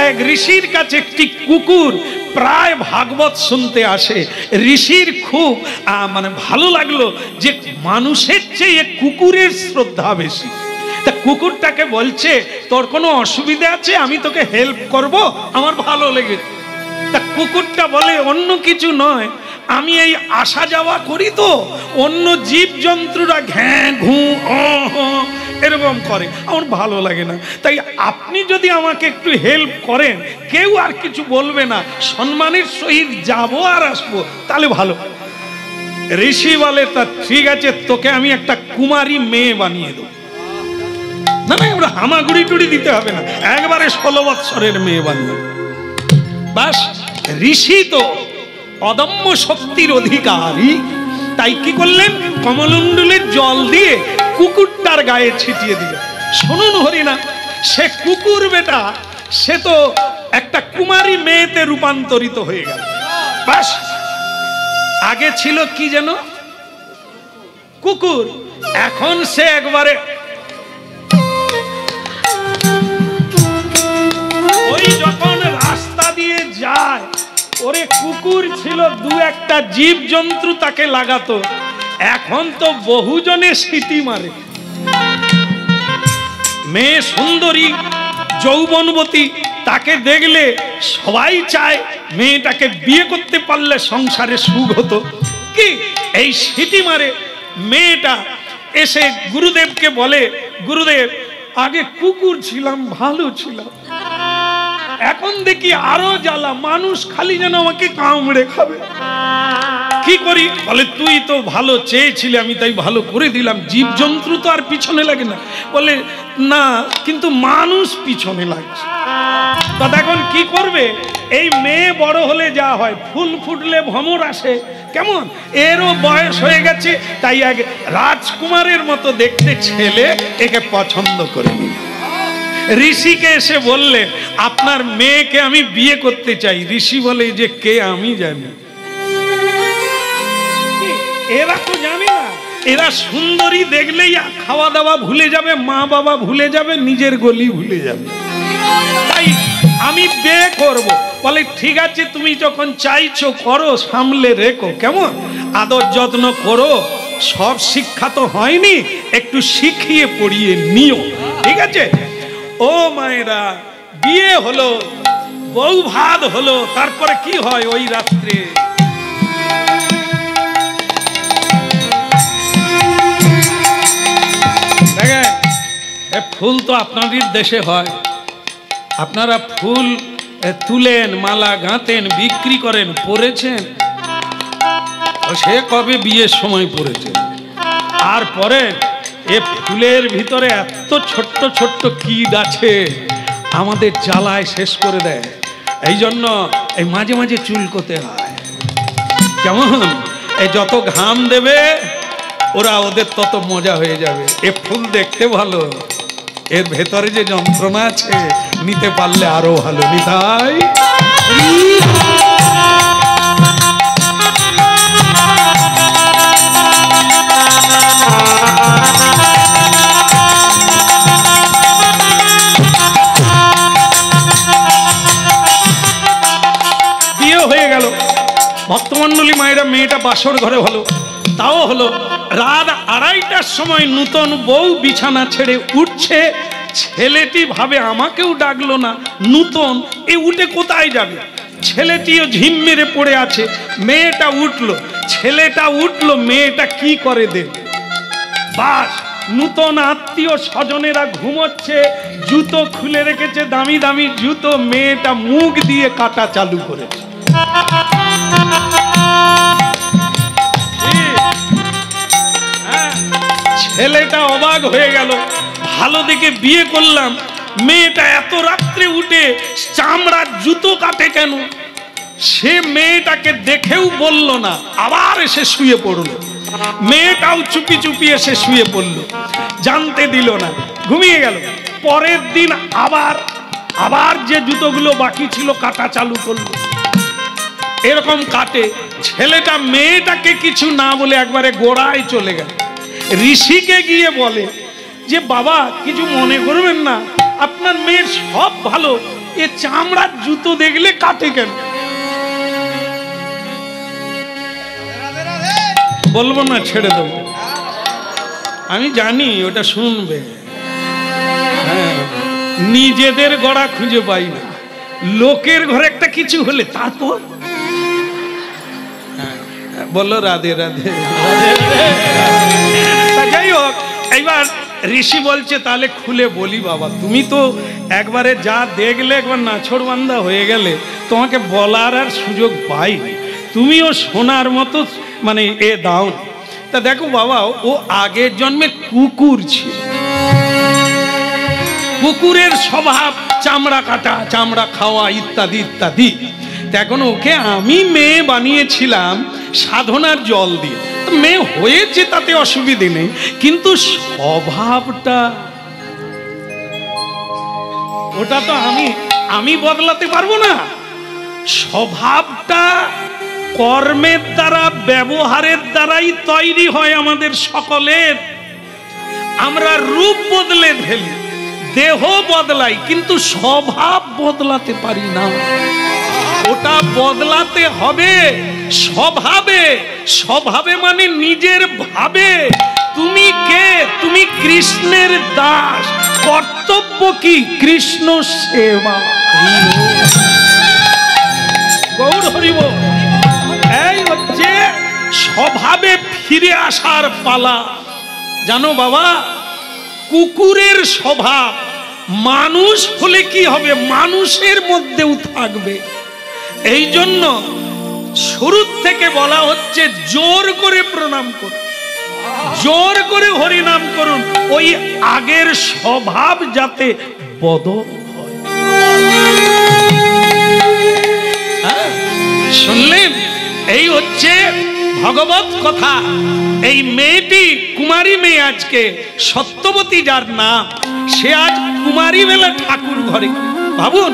A: এক ঋষির কাছে একটি কুকুর প্রায় ভাগবত শুনতে আসে। ঋষির খুব মানে ভালো লাগলো যে মানুষের চেয়ে কুকুরের শ্রদ্ধা বেশি। তা কুকুরটাকে বলছে, তোর কোনো অসুবিধা আছে? আমি তোকে হেল্প করব, আমার ভালো লেগেছে। তা কুকুরটা বলে, অন্য কিছু নয়, আমি এই আসা যাওয়া করি তো, অন্য জীব জন্তুরা ঘ্যাঁ ঘু এরকম করে, আমার ভালো লাগে না। তাই আপনি যদি আমাকে একটু হেল্প করেন, কেউ আর কিছু বলবে না, সম্মানের সহিত যাবো আর আসবো, তাহলে ভালো। ঋষি বলে তা ঠিক আছে, তোকে আমি একটা কুমারী মেয়ে বানিয়ে দেবো। না না, আমরা হামাগুড়ি টুড়ি দিতে হবে না, একবারে 16 বৎসরের মেয়ে বানিয়ে। বাস, ঋষি তো অদম্য শক্তির অধিকারী, তাই কি করলেন, কমলুণ্ডুলের জল দিয়ে কুকুরটার গায়ে ছিটিয়ে দিল। শুনুন হরিনা, সে কুকুর বেটা সে তো একটা কুমারী মেয়েতে রূপান্তরিত হয়ে গেল। বাস, আগে ছিল কি যেন কুকুর, এখন সে একবারে ওই যখন রাস্তা দিয়ে যায়, ওরে কুকুর ছিল দু একটা জীব জন্তু তাকে লাগাতো, এখন তো বহুজনে সিটি মারে। মেয়ে সুন্দরী যৌবনবতী, তাকে দেখলে সবাই চায় মেয়েটাকে বিয়ে করতে পারলে সংসারে সুখ হতো। কি এই সিটি মারে মেয়েটা এসে গুরুদেবকে বলে, গুরুদেব আগে কুকুর ছিলাম, ভালো ছিলাম, এখন দেখি আরো জ্বালা, মানুষ খালি যেন আমাকে কামড়ে খাবে, কি করি? বলে তুই তো ভালো চেয়েছিলি, আমি তাই ভালো করে দিলাম, জীবজন্তু তো আর পিছনে লাগে না। বলে না, কিন্তু মানুষ পিছনে লাগছে। তা এখন কি করবে? এই মেয়ে বড় হলে যা হয়, ফুল ফুটলে ভ্রমর আসে, কেমন এরও বয়স হয়ে গেছে, তাই আগে রাজকুমারের মতো দেখতে ছেলে একে পছন্দ করে নিল। ঋষিকে এসে বললে আপনার মেয়েকে আমি বিয়ে করতে চাই। ঋষি বলে যে কে আমি জানি, এরা তো জানে না, এরা সুন্দরী দেখলেই খাওয়া দাওয়া ভুলে যাবে, মা বাবা ভুলে যাবে, নিজের গলি ভুলে যাবে, তাই আমি বিয়ে করব। বলে ঠিক আছে, তুমি যখন চাইছো করো, সামলে রেখো, কেমন আদর যত্ন করো, সব শিক্ষা তো হয়নি, একটু শিখিয়ে পড়িয়ে নিও, ঠিক আছে? ও মায়েরা, বিয়ে হলো, বউ ভাত হলো, তারপরে কি হয় ওই রাত্রে? দেখেন, ফুল তো আপনাদের দেশে হয়, আপনারা ফুল তুলেন, মালা গাঁথেন, বিক্রি করেন, পরেছেন? সে কবে বিয়ের সময় পরেছেন। আর পরে এ ফুলের ভিতরে এত ছোট্ট ছোট্ট কীট আছে, আমাদের জ্বালায় শেষ করে দেয়। এই জন্য এই মাঝে মাঝে চুলকোতে হয়, কেমন এই যত ঘাম দেবে ওরা ওদের তত মজা হয়ে যাবে। এ ফুল দেখতে ভালো, এর ভেতরে যে যন্ত্রণা আছে নিতে পারলে আরো ভালো। নিতাই বিয়ে হয়ে গেল, ভক্তমণ্ডলী মায়েরা, মেয়েটা বাসর ঘরে হলো, তাও হলো রাত 2:30টার সময় নূতন বউ বিছানা ছেড়ে উঠছে। ছেলেটি ভাবে আমাকেও ডাকলো না, নূতন এ উঠে কোথায় যাবে? ছেলেটিও ঝিম মেরে পড়ে আছে, মেয়েটা উঠলো, ছেলেটা উঠলো, মেয়েটা কি করে দেবে? বাস, নূতন আত্মীয় স্বজনেরা ঘুমোচ্ছে, জুতো খুলে রেখেছে, দামি দামি জুতো, মেয়েটা মুখ দিয়ে কাটা চালু করেছে। ছেলেটা অবাক হয়ে গেল, ভালো দেখে বিয়ে করলাম, মেয়েটা এত রাত্রে উঠে চামড়ার জুতো কাটে কেন? সে মেয়েটাকে দেখেও বলল না, আবার এসে শুয়ে পড়লো। মেয়েটাও চুপি চুপি এসে শুয়ে পড়লো, জানতে দিল না, ঘুমিয়ে গেল। পরের দিন আবার যে জুতোগুলো বাকি ছিল কাটা চালু করলো। এরকম কাটে। ছেলেটা মেয়েটাকে কিছু না বলে একবারে গোড়ায় চলে গেল। ঋষিকে গিয়ে বলে যে বাবা কিছু মনে করবেন না, আপনার মেয়ের সব ভালো, এ চামড়ার জুতো দেখলে কাটে কেন? বলবো না, ছেড়ে দেবো, আমি জানি ওটা শুনবে। হ্যাঁ, নিজেদের গড়া খুঁজে পাই না, লোকের ঘরে একটা কিছু হলে তারপর বললো রাধে রাধে। যাই হোক, এইবার ঋষি বলছে তাহলে খুলে বলি বাবা, তুমি তো একবারে যা দেখলে একবার নাছোড়বান্দা হয়ে গেলে, তোমাকে বলার আর সুযোগ পাইনি। তুমিও সোনার মতো মানে এ দাও। তা দেখো বাবা, ও আগের জন্মে কুকুর ছিল। কুকুরের স্বভাব চামড়া কাটা, চামড়া খাওয়া ইত্যাদি ইত্যাদি। এখন ওকে আমি মেয়ে বানিয়েছিলাম সাধনার জল দিয়ে। মেয়ে হয়েছে, তাতে অসুবিধে নেই, কিন্তু স্বভাবটা ওটা তো আমি বদলাতে পারবো না। স্বভাবটা কর্মের দ্বারা, ব্যবহারের দ্বারাই তৈরি হয় আমাদের সকলের। আমরা রূপ বদলে ফেলি, দেহ বদলাই, কিন্তু স্বভাব বদলাতে পারি না। ওটা বদলাতে হবে স্বভাবে। স্বভাবে মানে নিজের ভাবে। তুমি কে? তুমি কৃষ্ণের দাস। কর্তব্য কি? কৃষ্ণ সেবা। গৌর হরি বল। এই হচ্ছে স্বভাবে ফিরে আসার পালা। জানো বাবা, কুকুরের স্বভাব মানুষ হলে কি হবে? মানুষের মধ্যেও থাকবে। এই জন্য শুরু থেকে বলা হচ্ছে জোর করে প্রণাম করুন, জোর করে হরিনাম করুন, ওই আগের স্বভাব যাতে বদল হয়। শুনলেন? এই হচ্ছে ভগবত কথা। এই মেয়েটি কুমারী মেয়ে, আজকে সত্যবতী যার নাম, সে আজ কুমারী বেলা ঠাকুর ঘরে। ভাবুন,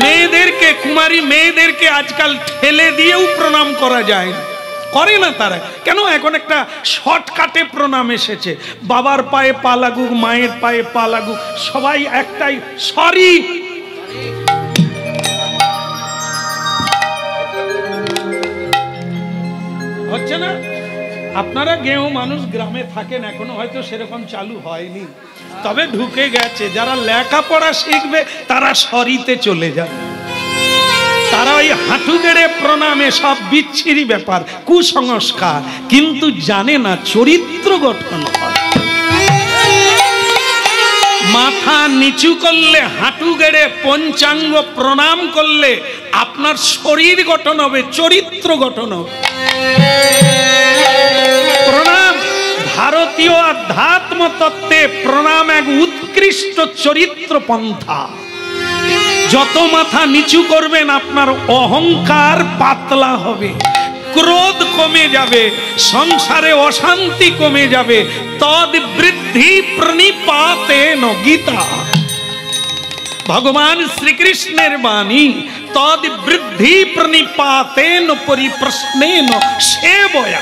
A: মেয়েদেরকে, কুমারী মেয়েদেরকে আজকাল ঠেলে দিয়েও প্রণাম করা যায় না, করে না তারা। কেন? এখন একটা শর্টকাটে প্রণাম এসেছে। বাবার পায়ে পা লাগুক, মায়ের পায়ে পা লাগুক, সবাই একটাই সরি। হচ্ছে না? আপনারা গেও মানুষ, গ্রামে থাকেন, এখনো হয়তো সেরকম চালু হয়নি, তবে ঢুকে গেছে। যারা লেখাপড়া শিখবে তারা সরিতে চলে যাবে। তারা ওই হাঁটু গেড়ে প্রণামে সব বিচ্ছিরি ব্যাপার, কুসংস্কার, কিন্তু জানে না চরিত্র গঠন হয়। মাথা নিচু করলে, হাঁটু গেড়ে পঞ্চাঙ্গ প্রণাম করলে আপনার শরীর গঠন হবে, চরিত্র গঠন হবে। প্রণাম ভারতীয় আধ্যাত্ম তত্ত্বে প্রণাম এক উৎকৃষ্ট চরিত্র পন্থা। যত মাথা নিচু করবেন আপনার অহংকার পাতলা হবে, ক্রোধ কমে যাবে, সংসারে অশান্তি কমে যাবে। তদ বৃদ্ধি প্রণিপাতেন, গীতা ভগবান শ্রীকৃষ্ণের বাণী। তদ বৃদ্ধি প্রণিপাতেন পরিপ্রশ্নেন সেবয়া।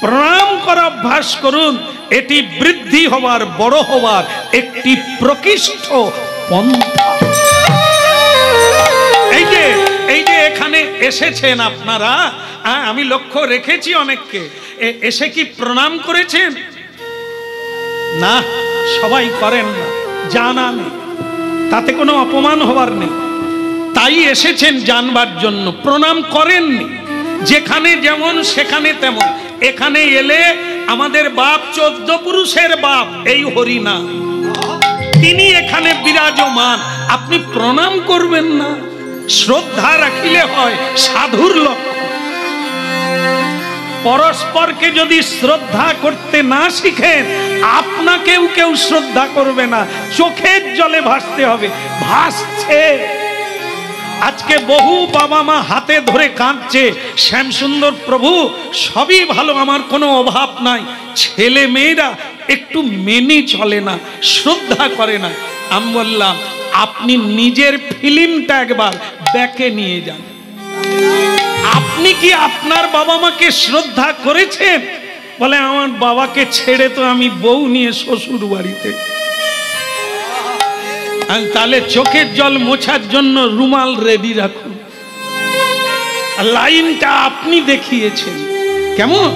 A: প্রণাম করা অভ্যাস করুন, এটি বৃদ্ধি হওয়ার, বড় হওয়ার একটি প্রকৃষ্ট পন্থা। এই যে এখানে এসেছেন আপনারা, আমি লক্ষ্য রেখেছি অনেককে, এসে কি প্রণাম করেছেন? না, সবাই করেন না, জানা নেই, তাতে কোনো অপমান হবার নেই। তাই এসেছেন জানবার জন্য, প্রণাম করেননি। যেখানে যেমন সেখানে তেমন। এখানে এলে আমাদের বাপ 14 পুরুষের বাপ, এই হরিনাম, তিনি এখানে বিরাজমান। আপনি প্রণাম করবেন না? শ্রদ্ধা রাখিলে হয় সাধুর লক্ষণ। পরস্পরকে যদি শ্রদ্ধা করতে না শিখেন, আপনাকেও কেউ শ্রদ্ধা করবে না। চোখের জলে ভাসতে হবে, ভাসছে। আজকে বহু বাবা মা হাতে ধরে কাঁদছে, শ্যামসুন্দর প্রভু সবই ভালো, আমার কোনো অভাব নাই। ছেলে মেয়েরা একটু মেনে চলে না, শ্রদ্ধা করে না। আমি বললাম, আপনি নিজের ফিলিংটা একবার ব্যাকে নিয়ে যান। আপনি কি আপনার বাবা মাকে শ্রদ্ধা করেছেন? বলে, আমার বাবাকে ছেড়ে তো আমি বউ নিয়ে শ্বশুর বাড়িতে। তাহলে চোখের জল মোছার জন্য রুমাল রেডি রাখুন। লাইনটা আপনি দেখিয়েছেন। কেমন?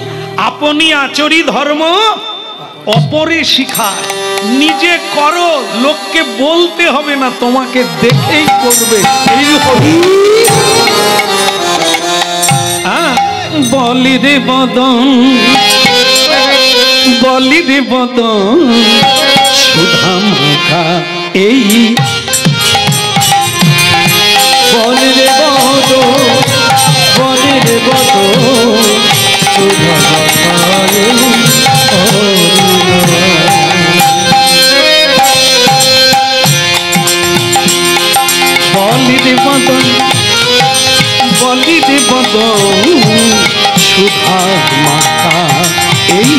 A: আপনি আচরি ধর্ম অপরে শিখায়। নিজে করো, লোককে বলতে হবে না, তোমাকে দেখেই করবে। বলি রে বদন, বলি রে বদন, সুধা মাখা এই বলি রে বদন, বলি রে বদন, বলি রে বদন সুধা মাখা এই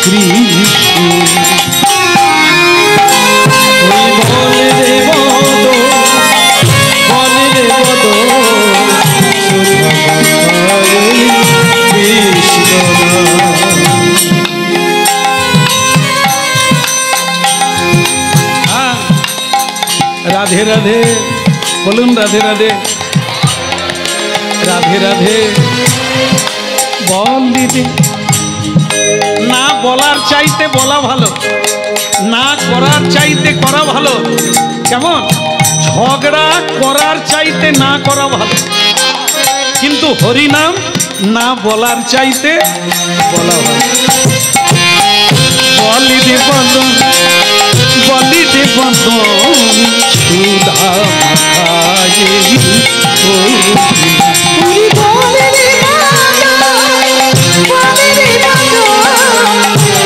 A: কৃষ্ণ। বলে রে বদন সুধা মাখা এই কৃষ্ণ। রাধে রাধে বলুন, রাধে রাধে রাধে রাধে। বলি রে, না বলার চাইতে বলা ভালো, না করার চাইতে করা ভালো। কেমন? ঝগড়া করার চাইতে না করা ভালো, কিন্তু হরিনাম না বলার চাইতে বলা ভালো। বলি রে বদন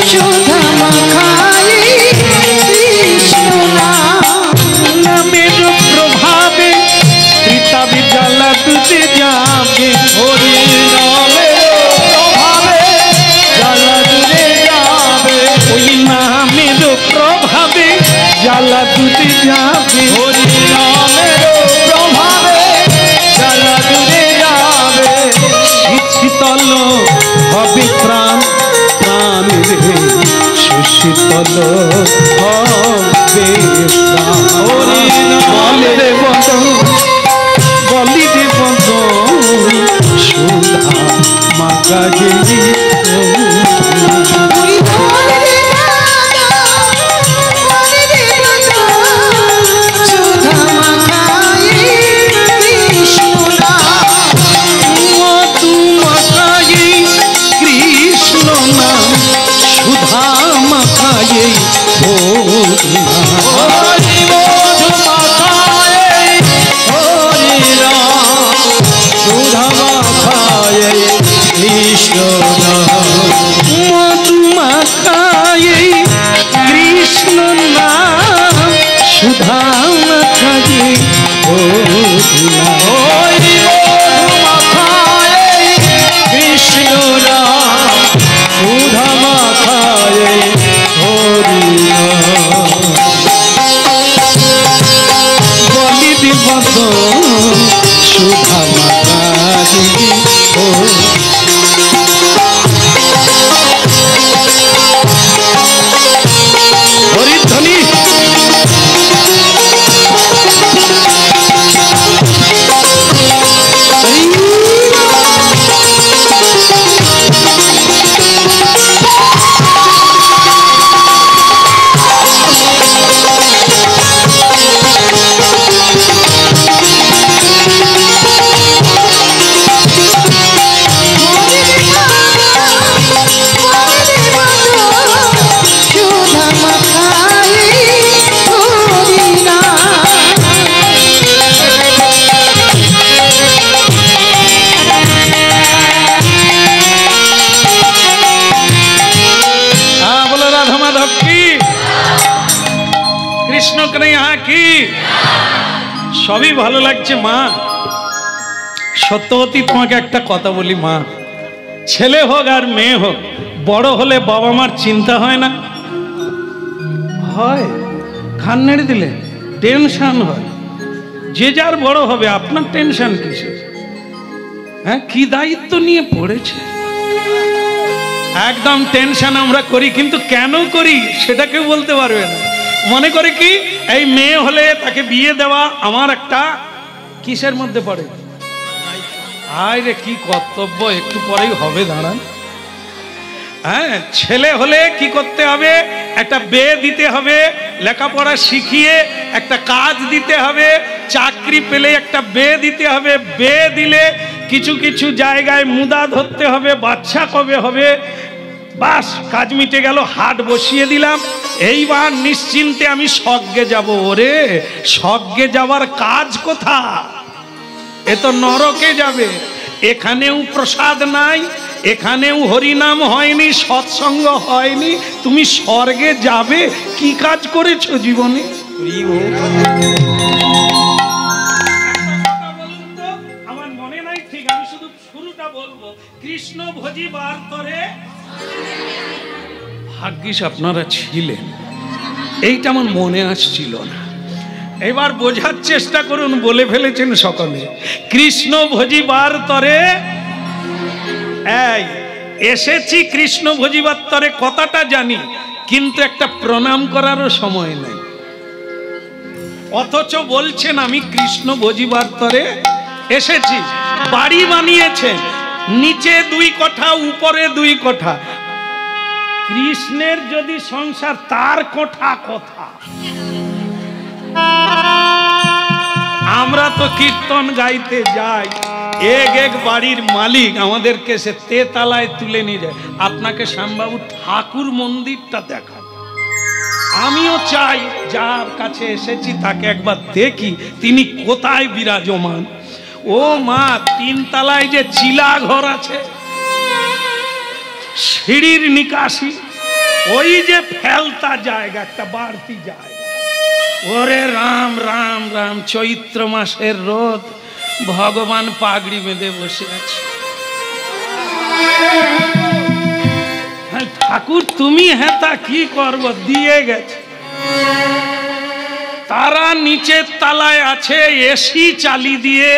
A: সুধা মাখায়ে নামের প্রভাবে ত্রিতাবি জ্বালা দুতে যাবে। হরি নামের প্রভাবে জ্বালা দুতে যাবে। ওই নামের প্রভাবে জ্বালা দুতে যাবে। হরি নামের প্রভাবে জ্বালা দুতে যাবে। শীতল হবে প্রাণ প্রাণ রে, সুশীতল হবে প্রাণ। হরি বলি রে বদন সুধা মাখা যে সবই ভালো লাগছে। মা সত্যবতী, তোমাকে একটা কথা বলি মা, ছেলে হোক আর মেয়ে হোক, বড় হলে বাবা মার চিন্তা হয় না? হয়। খান নেড়ে দিলে টেনশন হয়। যে যার বড় হবে, আপনার টেনশন কিসের? হ্যাঁ, কি দায়িত্ব নিয়ে পড়েছে। একদম টেনশন আমরা করি, কিন্তু কেন করি সেটা কেউ বলতে পারবে না। মনে করে কি এই মেয়ে হলে তাকে বিয়ে দেওয়া আমার একটা কিসের মধ্যে পড়ে। আয় রে, কি কর্তব্য, একটু পরেই হবে, দাঁড়ান। হ্যাঁ, ছেলে হলে কি করতে হবে? একটা বিয়ে দিতে হবে, লেখাপড়া শিখিয়ে একটা কাজ দিতে হবে, চাকরি পেলে একটা বিয়ে দিতে হবে, বিয়ে দিলে কিছু কিছু জায়গায় মুদা ধরতে হবে, বাচ্চা কবে হবে, বাস কাজ মিটে গেল, হাট বসিয়ে দিলাম, এইবার নিশ্চিন্তে আমি স্বর্গে যাব। ওরে, স্বর্গে যাওয়ার কাজ কোথা? এ তো নরকে যাবে। এখানেও প্রসাদ নাই, এখানেও হরিনাম হয়নি, সৎসঙ্গ হয়নি, তুমি স্বর্গে যাবে? কি কাজ করেছো জীবনে? বলবো, কৃষ্ণ ভজিবার তরে ভাগ্যিস আপনারা ছিলেন, এইটা আমার মনে আসছিল না। এবার বোঝার চেষ্টা করুন, বলে ফেলেছেন সকলে, কৃষ্ণ ভজিবার তরে। এই এসেছি কৃষ্ণ ভজিবার তরে কথাটা জানি, কিন্তু একটা প্রণাম করারও সময় নেই, অথচ বলছেন আমি কৃষ্ণ ভজিবার তরে এসেছি। বাড়ি বানিয়েছেন, নিচে 2 কোঠা, উপরে 2 কোঠা। কৃষ্ণের যদি সংসার, তার কোঠা কোথা? আমরা তো কীর্তন গাইতে যাই, এক বাড়ির মালিক আমাদেরকে সে তেতলায় তুলে নিয়ে যায়। আপনাকে শ্যামবাবু ঠাকুর মন্দিরটা দেখা, আমিও চাই যার কাছে এসেছি তাকে একবার দেখি তিনি কোথায় বিরাজমান। ও মা, 3 তলায় যে চিলা ঘর আছে, সিঁড়ির নিকাশি, ওই যে ফেলতা জায়গা, একটা বাড়তি জায়গা। ওরে রাম রাম রাম, চৈত্র মাসের রোদ, ভগবান পাগড়ি বেঁধে বসে আছে। ঠাকুর তুমি হেতা কি করব, দিয়ে গেছে। তারা নিচের তলায় আছে, এসি চালি দিয়ে,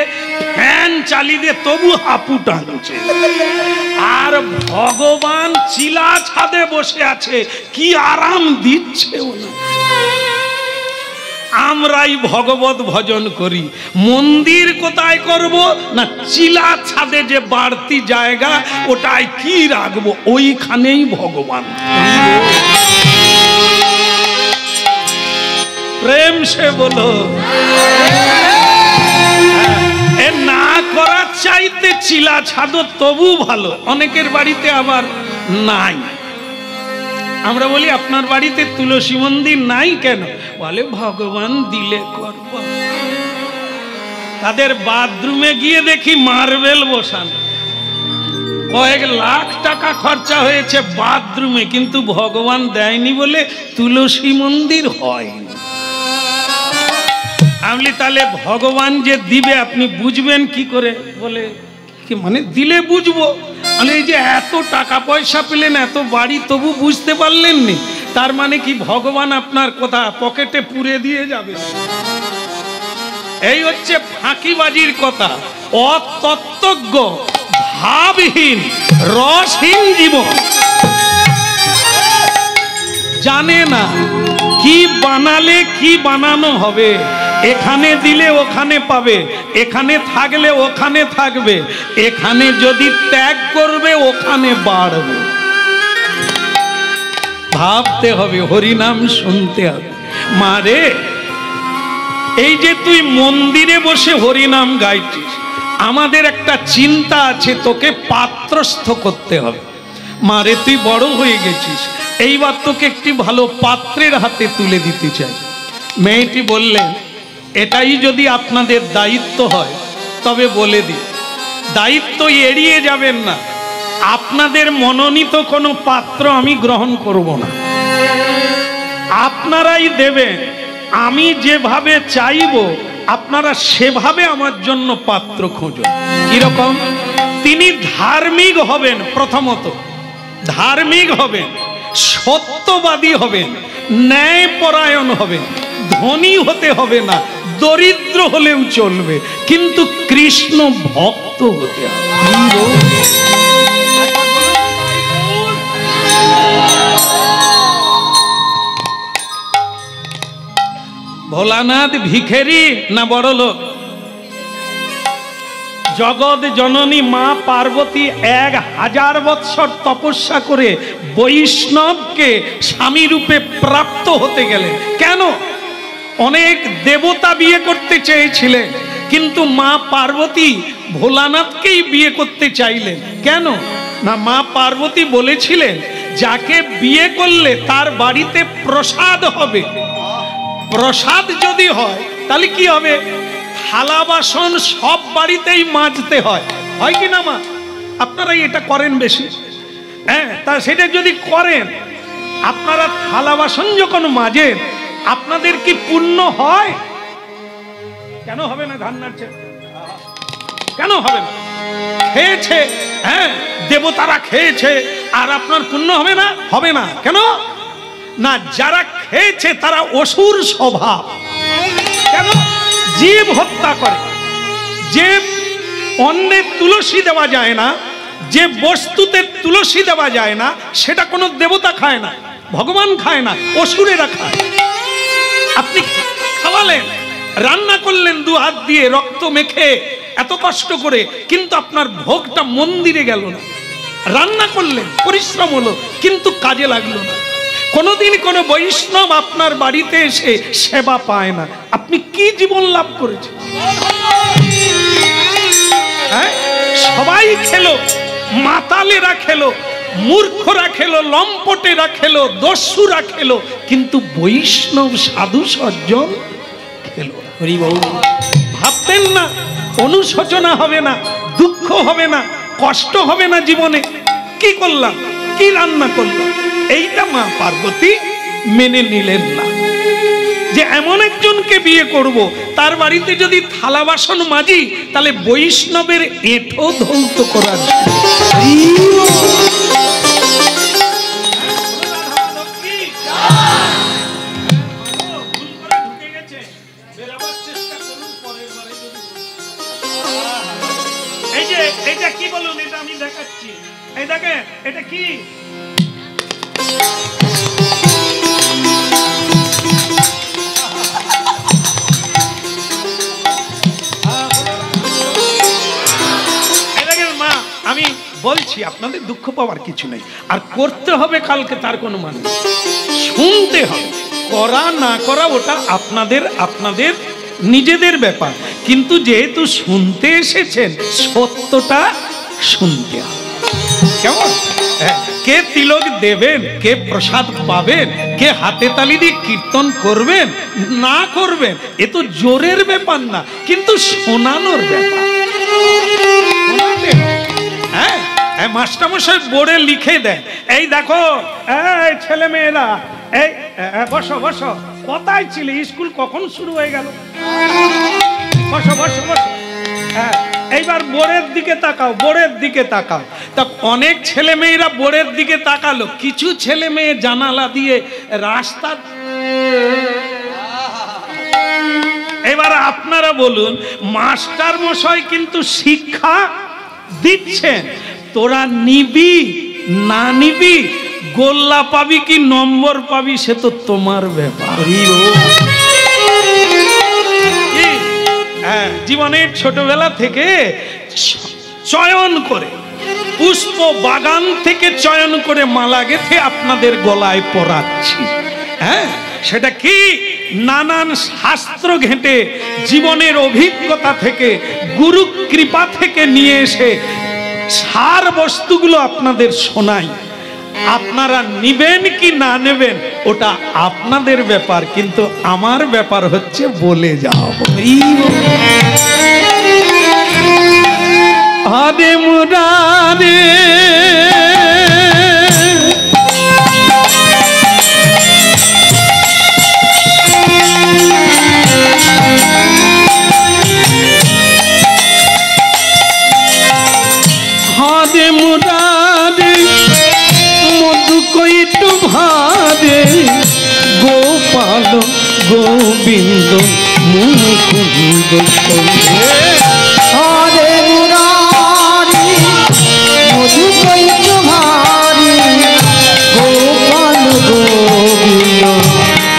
A: ফ্যান চালি দিয়ে, তবু হাঁপু টানছে। আর ভগবান চিলা ছাদে বসে আছে, কি আরাম দিচ্ছে ওনা। আমরাই ভগবত ভজন করি, মন্দির কোথায় করব না, চিলা ছাদে যে বাড়তি জায়গা, ওটাই কি রাখবো, ওইখানেই ভগবান। প্রেম সে বলো, এ না করার চাইতে চিলা ছাদ তবু ভালো। অনেকের বাড়িতে আবার নাই, আমরা বলি আপনার বাড়িতে তুলসী মন্দির নাই কেন, বলে ভগবান দিলে করব। তাদের বাথরুমে গিয়ে দেখি মার্বেল বসানো, কয়েক লাখ টাকা খরচা হয়েছে বাথরুমে, কিন্তু ভগবান দেয়নি বলে তুলসী মন্দির হয়নি। আমি তাহলে ভগবান যে দিবে আপনি বুঝবেন কি করে? বলে কি মানে দিলে বুঝবো? এই যে এত টাকা পয়সা পেলেন, এত বাড়ি, তবু বুঝতে পারলেন নি, তার মানে কি ভগবান আপনার কথা পকেটে পুরে দিয়ে যাবে? এই হচ্ছে ফাঁকিবাজির কথা। অতত্ত্বজ্ঞ, ভাবহীন, রসহীন জীবন জানে না কি বানালে কি বানানো হবে। এখানে দিলে ওখানে পাবে, এখানে থাকলে ওখানে থাকবে, এখানে যদি ত্যাগ করবে ওখানে বাড়বে। ভাবতে হবে, হরিনাম শুনতে হবে। মারে, এই যে তুই মন্দিরে বসে হরিনাম গাইছিস, আমাদের একটা চিন্তা আছে, তোকে পাত্রস্থ করতে হবে। মারে, তুই বড় হয়ে গেছিস, এইবার তোকে একটি ভালো পাত্রের হাতে তুলে দিতে চাই। মেয়েটি বললেন, এটাই যদি আপনাদের দায়িত্ব হয় তবে বলে দিই, দায়িত্ব এড়িয়ে যাবেন না। আপনাদের মনোনীত কোনো পাত্র আমি গ্রহণ করব না, আপনারাই দেবেন। আমি যেভাবে চাইব আপনারা সেভাবে আমার জন্য পাত্র খুঁজুন। কিরকম? তিনি ধার্মিক হবেন, প্রথমত ধার্মিক হবেন, সত্যবাদী হবেন, ন্যায়পরায়ণ হবেন। ধনী হতে হবে না, দরিদ্র হলেও চলবে, কিন্তু কৃষ্ণ ভক্ত হতে হবে। ভোলানাথ ভিখেরি না বড় লোক? জগৎ জননী মা পার্বতী 1000 বৎসর তপস্যা করে বৈষ্ণবকে স্বামী রূপে প্রাপ্ত হতে গেলেন। কেন? অনেক দেবতা বিয়ে করতে চেয়েছিলেন, কিন্তু মা পার্বতী ভোলানাথকেই বিয়ে করতে চাইলেন। কেন না, মা পার্বতী বলেছিলেন যাকে বিয়ে করলে তার বাড়িতে প্রসাদ হবে। প্রসাদ যদি হয় তাহলে কি হবে? থালা বাসন সব বাড়িতেই মাজতে হয়, হয় কি না মা? আপনারা এটা করেন বেশি, হ্যাঁ? তা সেটা যদি করেন, আপনারা থালা বাসন যখন মাজেন, আপনাদের কি পুণ্য হয়? কেন হবে না? ধান নাড়ছে কেন হবে না? খেয়েছে, হ্যাঁ দেবতারা খেয়েছে, আর আপনার পুণ্য হবে না? হবে না। কেন না? যারা খেয়েছে তারা অসুর স্বভাব। কেন? জীব হত্যা করে। যে অন্যের তুলসী দেওয়া যায় না, যে বস্তুতে তুলসী দেওয়া যায় না, সেটা কোনো দেবতা খায় না, ভগবান খায় না, অসুরেরা খায়। আপনি খাওয়ালেন, রান্না করলেন দু হাত দিয়ে রক্ত মেখে এত কষ্ট করে, কিন্তু আপনার ভোগটা মন্দিরে গেল না। রান্না করলেন, পরিশ্রম হলো, কিন্তু কাজে লাগলো না। কোনোদিন কোনো বৈষ্ণব আপনার বাড়িতে এসে সেবা পায় না। আপনি কি জীবন লাভ করেছেন? হ্যাঁ, সবাই খেলো, মাতালেরা খেলো, মূর্খরা খেলো, লম্পটেরা খেলো, দস্যুরা খেলো, কিন্তু বৈষ্ণব সাধু সজ্জন খেলো। ভাবতেন না অনুশোচনা হবে না, দুঃখ হবে না, কষ্ট হবে না জীবনে? কি করলাম, কি রান্না করলাম? এইটা মা পার্বতী মেনে নিলেন না, যে এমন একজনকে বিয়ে করব, তার বাড়িতে যদি থালা বাসন মাজি, তাহলে বৈষ্ণবের এঁঠো ধৌত করার। এই যে এটা কি বলুন, এটা আমি দেখাচ্ছি। এই দেখেন এটা কি, আমি বলছি আপনাদের দুঃখ পাওয়ার কিছু নেই, আর করতে হবে কালকে তার কোনো মানে, শুনতে হবে, করা না করা ওটা আপনাদের আপনাদের নিজেদের ব্যাপার। কিন্তু যেহেতু শুনতে এসেছেন, সত্যটা শুনতে হবে। কেমন? কে তিলক দেবেন, কে প্রসাদ পাবেন, কে হাতে তালি দিয়ে কীর্তন করবেন না করবেন, এ তো জোরের ব্যাপার না, কিন্তু শোনানোর ব্যাপার। হ্যাঁ, মাস্টারমশাই বোর্ডে লিখে দেয়, এই দেখো এই ছেলে মেয়েরা, এই বসো বসো, কোথায় ছিলে? স্কুল কখন শুরু হয়ে গেল? বসো বসো বসো। হ্যাঁ, এইবার বোর্ডের দিকে তাকাও, বোর্ডের দিকে তাকাও। তা অনেক ছেলে মেয়েরা বোর্ডের দিকে তাকালো, কিছু ছেলে মেয়ে জানালা দিয়ে রাস্তা। এবার আপনারা বলুন, মাস্টার মশাই কিন্তু শিক্ষা দিচ্ছেন, তোরা নিবি না নিবি, গোল্লা পাবি কি নম্বর পাবি, সে তো তোমার ব্যাপার। হ্যাঁ, জীবনের ছোটবেলা থেকে চয়ন করে, পুষ্প বাগান থেকে চয়ন করে মালা গেঁথে আপনাদের গলায় পরাচ্ছি। হ্যাঁ, সেটা কি? নানান শাস্ত্র ঘেঁটে, জীবনের অভিজ্ঞতা থেকে, গুরু কৃপা থেকে নিয়ে এসে সার বস্তুগুলো আপনাদের শোনাই। আপনারা নিবেন কি না নেবেন ওটা আপনাদের ব্যাপার, কিন্তু আমার ব্যাপার হচ্ছে বলে যাও। আরে মুরারে হারে মুরারে মধু কইটু ভারে, গোপাল গোবিন্দ মুকুন্দ
B: হরে মুরারি মধু কইটু ভারি, গোপাল গোবিন্দ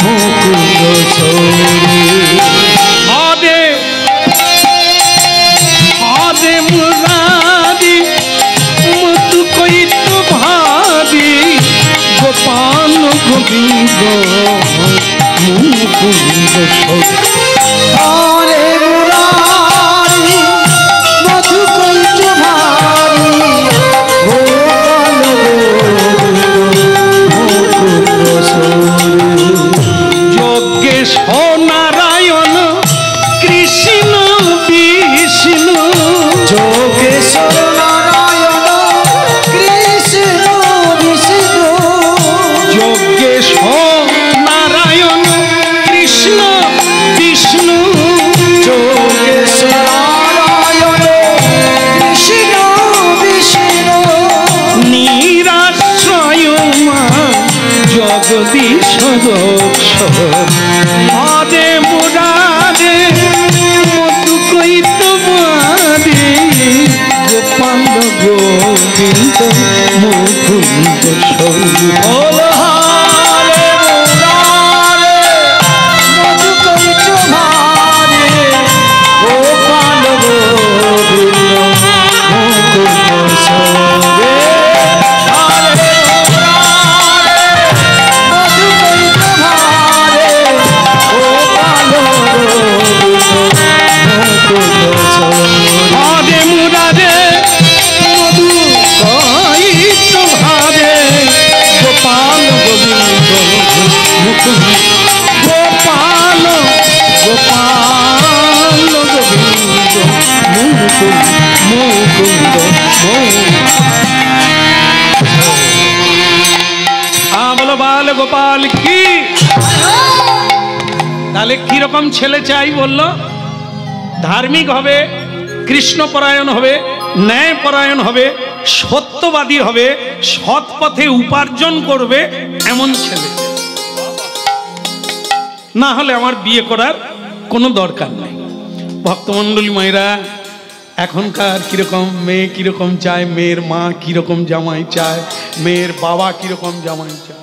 B: মুকুন্দ সৌরি।
A: হরে হরে মুরারি মধু কইটু ভারি, গোপাল গোবিন্দ মুকুন্দ সৌরি।
B: হরে মুরারি মধু কইটু ভারি, গোপাল গোবিন্দ মুকুন্দ সৌরি।
A: যজ্ঞেশ নারায়ণ কৃষ্ণ বিষ্ণু,
B: যোগেশ্বর নারায়ণ কৃষ্ণ বিষ্ণু,
A: যজ্ঞেশ নারায়ণ কৃষ্ণ
B: গোবিন্দ মুকুন্দ সৌরভ বলো হরে মুরারে মধুকৈট ভারে গোপাল গোবিন্দ মুকুন্দ সৌরভ হরে মুরারে মধুকৈট ভারে গোপাল গোবিন্দ মুকুন্দ সৌরভ
A: হরে মুরারে মধু কইত ভারে গোপাল গোবিন্দ মুকুন্দ গোপাল গোপাল গোবিন্দ মুকুন্দ মুকুন্দ বলো বাল গোপাল কি। তাহলে কিরকম ছেলে চাই বললো? ধার্মিক হবে, কৃষ্ণপরায়ণ হবে, ন্যায়পরায়ণ হবে, সত্যবাদী হবে, সৎ পথে উপার্জন করবে, এমন ছেলে। না হলে আমার বিয়ে করার কোনো দরকার নেই। ভক্তমণ্ডলী মায়েরা, এখনকার কিরকম মেয়ে কিরকম চায়, মেয়ের মা কিরকম জামাই চায়, মেয়ের বাবা কিরকম জামাই চায়,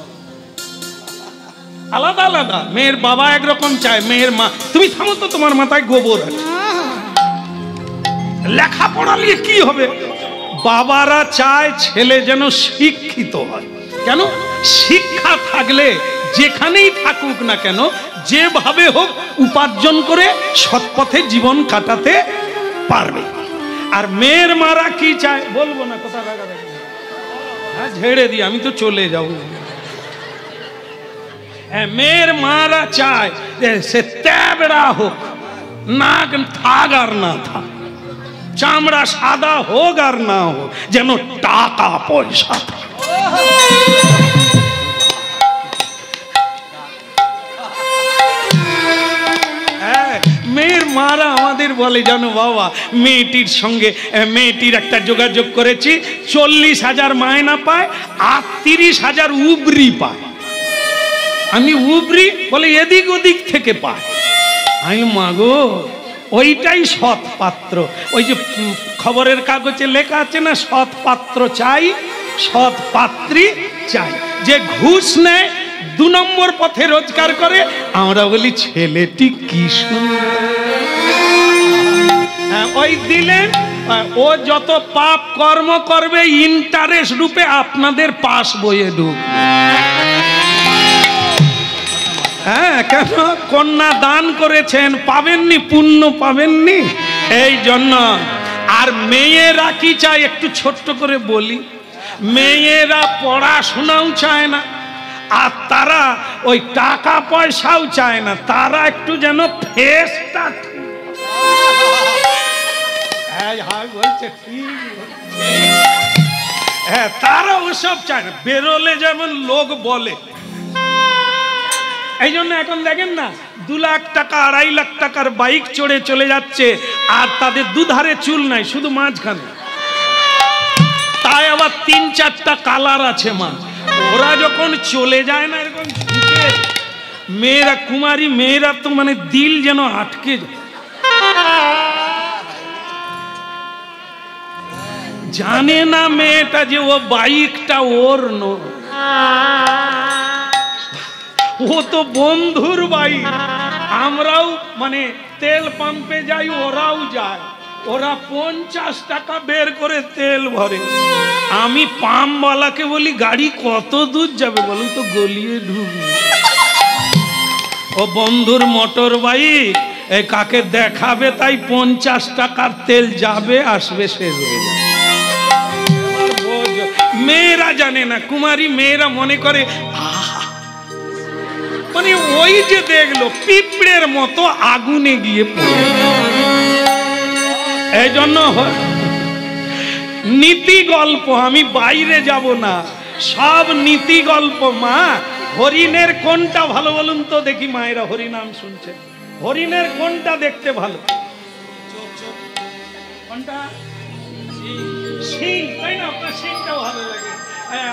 A: আলাদা আলাদা। মেয়ের বাবা একরকম চায়, মেয়ের মা। তুমি থামো তো, তোমার মাথায় গোবর আছে। লেখাপড়া নিয়ে কি হবে? বাবারা চায় ছেলে যেন শিক্ষিত হয়। কেন? শিক্ষা থাকলে যেখানেই থাকুক না কেন, যেভাবে হোক উপার্জন করে সৎপথে জীবন কাটাতে পারবে। আর মেয়ের মারা কি চায় বলবো না, কথা হ্যাঁ ঝেড়ে দিই, আমি তো চলে যাবো। মেয়ের মারা চায় যে সে তেবড়া হোক, নাক থাক আর না থাক, চামড়া সাদা হোক আর না হোক, যেন টাকা পয়সা থাকে। মেয়ের মারা আমাদের বলে, জানো বাবা, মেয়েটির সঙ্গে মেয়েটির একটা যোগাযোগ করেছি, 40,000 মায়না পায় আর 30,000 উবরি পায়। আমি উবরি বলে এদিক ওদিক থেকে পায়। আমি মাগো, ওইটাই সৎ পাত্র। ওই যে খবরের কাগজে লেখা আছে না, সৎ পাত্র চাই, সৎ পাত্রী চাই। যে ঘুষ নেয়, 2 নম্বর পথে রোজগার করে, আমরা বলি ছেলেটি কি সুন্দর। ওই দিলেন, ও যত পাপ কর্ম করবে ইন্টারেস্ট রূপে আপনাদের পাস বইয়ে ঢুকবে। হ্যাঁ, কেন? কন্যা দান করেছেন, পাবেননি, পুণ্য পাবেননি, এই জন্য। আর মেয়েরা কি চায় একটু ছোট্ট করে বলি, মেয়েরা পড়াশোনাও চায় না, আর তারা ওই টাকা পয়সাও চায় না, তারা একটু যেন ফেসটা বলছে হ্যাঁ, তারা ওসব চায় না, বেরোলে যেমন লোক বলে। এই জন্য এখন দেখেন না, 2 লাখ টাকা 2.5 লাখ টাকার বাইক চড়ে চলে যাচ্ছে, আর তাদের দুধারে চুল নাই, শুধু মাঝখানে। তাই আবার 3-4টা কালার আছে মা। ওরা যখন চলে যায় না এরকম ঝুঁকে, মেয়েরা, কুমারী মেয়েরা তো মানে দিল যেন আটকে যায়। জানে না মেয়েটা যে ও বাইকটা ওর নয়, ও তো বন্ধুর বাইক। আমরাও মানে তেল পাম্পে যাই, ওরাও যায়, ওরা 50 টাকা বের করে তেল ভরে। আমি পাম্পওয়ালাকে বলি, গাড়ি কত দূর যাবে বলুন তো, গলিয়ে ঢুকবে। ও বন্ধুর মোটর বাইক, কাকে দেখাবে তাই 50 টাকার তেল যাবে আসবে, শেষ হয়ে যাবে। মেয়েরা জানে না, কুমারী মেয়েরা মনে করে মানে ওই যে দেখলো পিঁপড়ের মতো আগুনে গিয়ে পড়ে। এই জন্য নীতি গল্প, আমি বাইরে যাব না, সব নীতি গল্প। মা, হরিণের কোনটা ভালো বলুন তো দেখি, মায়েরা হরিনাম শুনছে, হরিণের কোনটা দেখতে ভালো? কোনটা? সিং, তাই না? আপনার সিংটাও ভালো লাগে।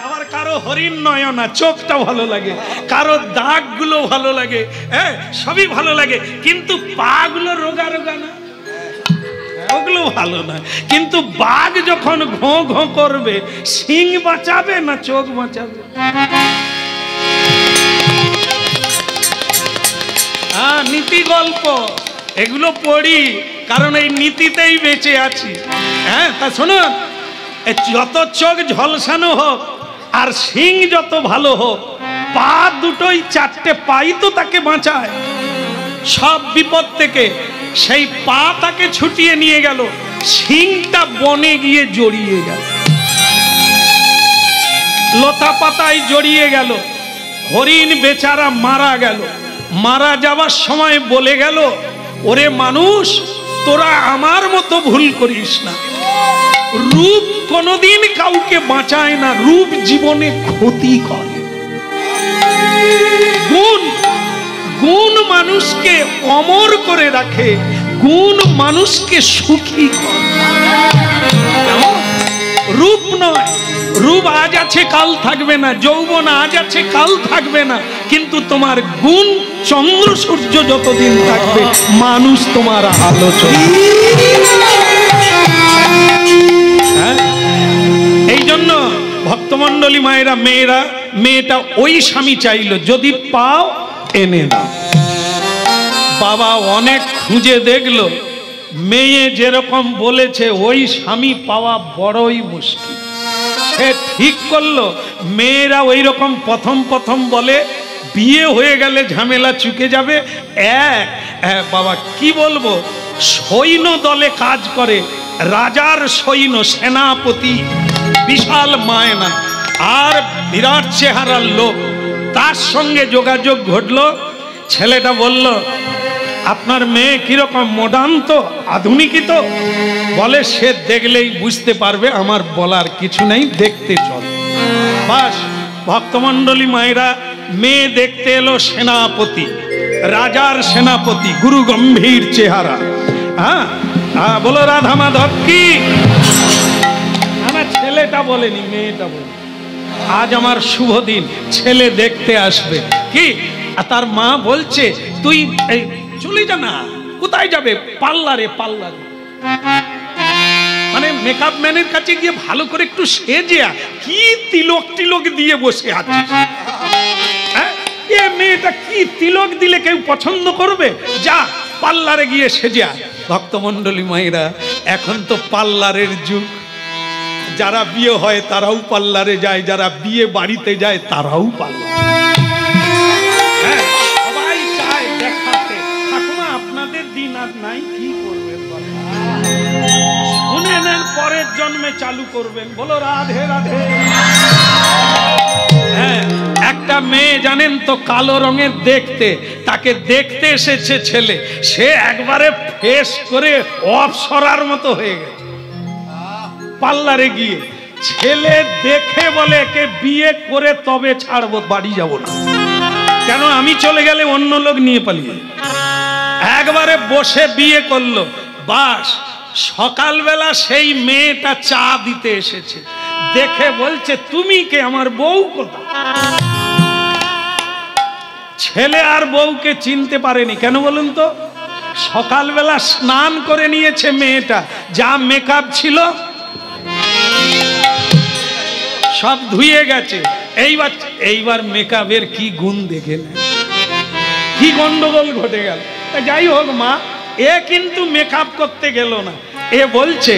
A: আবার কারো হরিণ নয়না, চোখটা ভালো লাগে, কারো দাগ গুলো ভালো লাগে, হ্যাঁ সবই ভালো লাগে, কিন্তু পা গুলো রোগা রোগা না, ওগুলো ভালো নয়, কিন্তু বাঘ যখন ঘোঁ ঘোঁ করবে, শিং বাঁচাবে না চোখ বাঁচাবে? নীতি গল্প এগুলো পড়ি, কারণ এই নীতিতেই বেঁচে আছি। হ্যাঁ, তা শুনুন, যত চোখ ঝলসানো হোক আর শিং যত ভালো হোক, পা দুটোই, চারটে পাই তো তাকে বাঁচায় সব বিপদ থেকে। সেই পা তাকে ছুটিয়ে নিয়ে গেল, শিংটা বনে গিয়ে জড়িয়ে গেল, লতা পাতায় জড়িয়ে গেল। হরিণ বেচারা মারা গেল। মারা যাওয়ার সময় বলে গেল, ওরে মানুষ, তোরা আমার মতো ভুল করিস না। রূপ কোনোদিন কাউকে বাঁচায় না, রূপ জীবনে ক্ষতি করে। গুণ মানুষকে অমর করে রাখে, গুণ মানুষকে সুখী করে। রূপ নয়, রূপ আজ আছে কাল থাকবে না, যৌবন আজ আছে কাল থাকবে না, কিন্তু তোমার গুণ চন্দ্র সূর্য যতদিন থাকবে, মানুষ তোমার আলোচনা। এই জন্য ভক্তমন্ডলী মায়েরা, মেয়েটা ওই স্বামী চাইল, যদি পাও এনে দাও। বাবা অনেক খুঁজে দেখলো, মেয়ে যেরকম বলেছে ওই স্বামী পাওয়া বড়ই মুশকিল। সে ঠিক করলো, মেয়েরা ওই রকম প্রথম বলে, বিয়ে হয়ে গেলে ঝামেলা চুকে যাবে। বাবা কি বলবো, সৈন্য দলে কাজ করে, রাজার সৈন্য, সেনাপতি, বিশাল মায়না আর বিরাট চেহারার লোক। তার সঙ্গে যোগাযোগ ঘটলো। ছেলেটা বলল, আপনার মেয়ে কিরকম, মডার্ন তো, আধুনিকই তো? বলে, সে দেখলেই বুঝতে পারবে, আমার বলার কিছু নেই, দেখতে চল। বাস, ভক্তমন্ডলী মায়েরা, মেয়ে দেখতে এলো সেনাপতি, রাজার সেনাপতি, গুরু গম্ভীর চেহারা। হ্যাঁ, বলো রাধা মাধব কি? আমার ছেলেটা বলেনি, মেয়েটা বলে, আজ আমার শুভ দিন, ছেলে দেখতে আসবে। কি? আর তার মা বলছে, তুই চলে যা না। কোথায় যাবে? পার্লারে। মানে মেকআপ ম্যানের কাছে গিয়ে ভালো করে একটু সেজে, কি তিলক দিয়ে বসে আছে। মেয়েটা কি তিলক দিলে কেউ পছন্দ করবে? যা পার্লারে গিয়ে সেজে আয়। ভক্তমন্ডলী মায়েরা, এখন তো পার্লারের যুগ। যারা বিয়ে হয় তারাও পার্লারে যায়, যারা বিয়ে বাড়িতে যায় তারাও পার্লার। সবাই চায় দেখাতে। ঠাকুমা, আপনাদের দিন আর নাই, কি করবেন? শুনে নেন, পরের জন্মে চালু করবেন। বলো রাধে রাধে। হ্যাঁ, একটা মেয়ে জানেন তো কালো রঙের দেখতে, তাকে দেখতে এসেছে ছেলে, সে একবারে ফেস করে অপ্সরার মতো হয়ে গেছে। পার্লারে গিয়ে ছেলে দেখে বলে, একে বিয়ে করে তবে ছাড়বো, বাড়ি যাব না। কেন? আমি চলে গেলে অন্য লোক নিয়ে পালিয়ে। একবারে বসে বিয়ে করলো। বাস, সকালবেলা সেই মেয়েটা চা দিতে এসেছে, দেখে বলছে, তুমি কে? আমার বউ কোথায়? ছেলে আর বউকে চিনতে পারেনি। কেন বলুন তো? সকালবেলা স্নান করে নিয়েছে মেয়েটা, যা মেকআপ ছিল সব ধুয়ে গেছে। এইবার মেকআপের কি গুণ দেখে নেন, কি গন্ডগোল ঘটে গেল। যাই হোক মা, এ কিন্তু মেকআপ করতে গেল না। এ বলছে,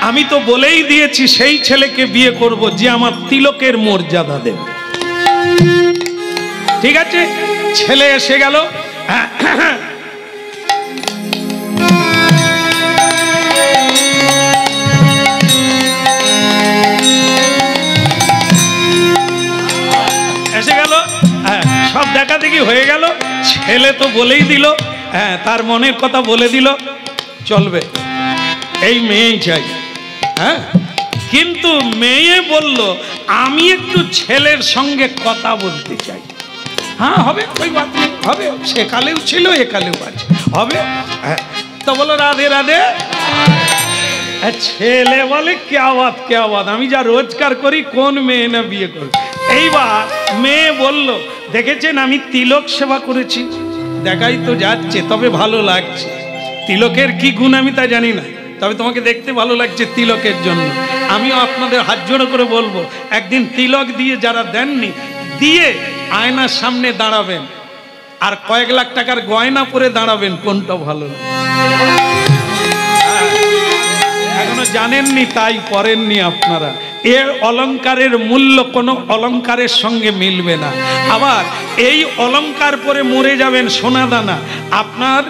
A: আমি তো বলেই দিয়েছি সেই ছেলেকে বিয়ে করব যে আমার তিলকের মর্যাদা দেবে। ঠিক আছে, ছেলে এসে গেল। সব দেখা দেখি হয়ে গেল। ছেলে তো বলেই দিল, তার মনের কথা বলে দিল, চলবে, এই মেয়েই চাই। হ্যাঁ, কিন্তু মেয়ে বলল, আমি একটু ছেলের সঙ্গে কথা বলতে চাই। হ্যাঁ, হবে, ওই বাত নেই, হবে, সেকালেও ছিল, একালেও আছে, হবে। তো বলো রাধে রাধে। ছেলে বলে, क्या बात, আমি যা রোজগার করি, কোন মেয়ে না বিয়ে করবে? এইবার মেয়ে বলল, দেখেছেন আমি তিলক সেবা করেছি, দেখাই তো যাচ্ছে, তবে ভালো লাগছে। তিলকের কি গুণ আমি তা জানি না, তবে তোমাকে দেখতে ভালো লাগছে তিলকের জন্য। আমিও আপনাদের হাত জোড়ো করে বলবো, একদিন তিলক দিয়ে যারা দেননি, দিয়ে আয়নার সামনে দাঁড়াবেন আর কয়েক লাখ টাকার গয়না পরে দাঁড়াবেন, কোনটা ভালো। এখনো জানেননি তাই পরেননি আপনারা। এর অলংকারের মূল্য কোনো অলংকারের সঙ্গে মিলবে না। আবার এই অলংকার পরে মরে যাবেন সোনা দানা, আপনার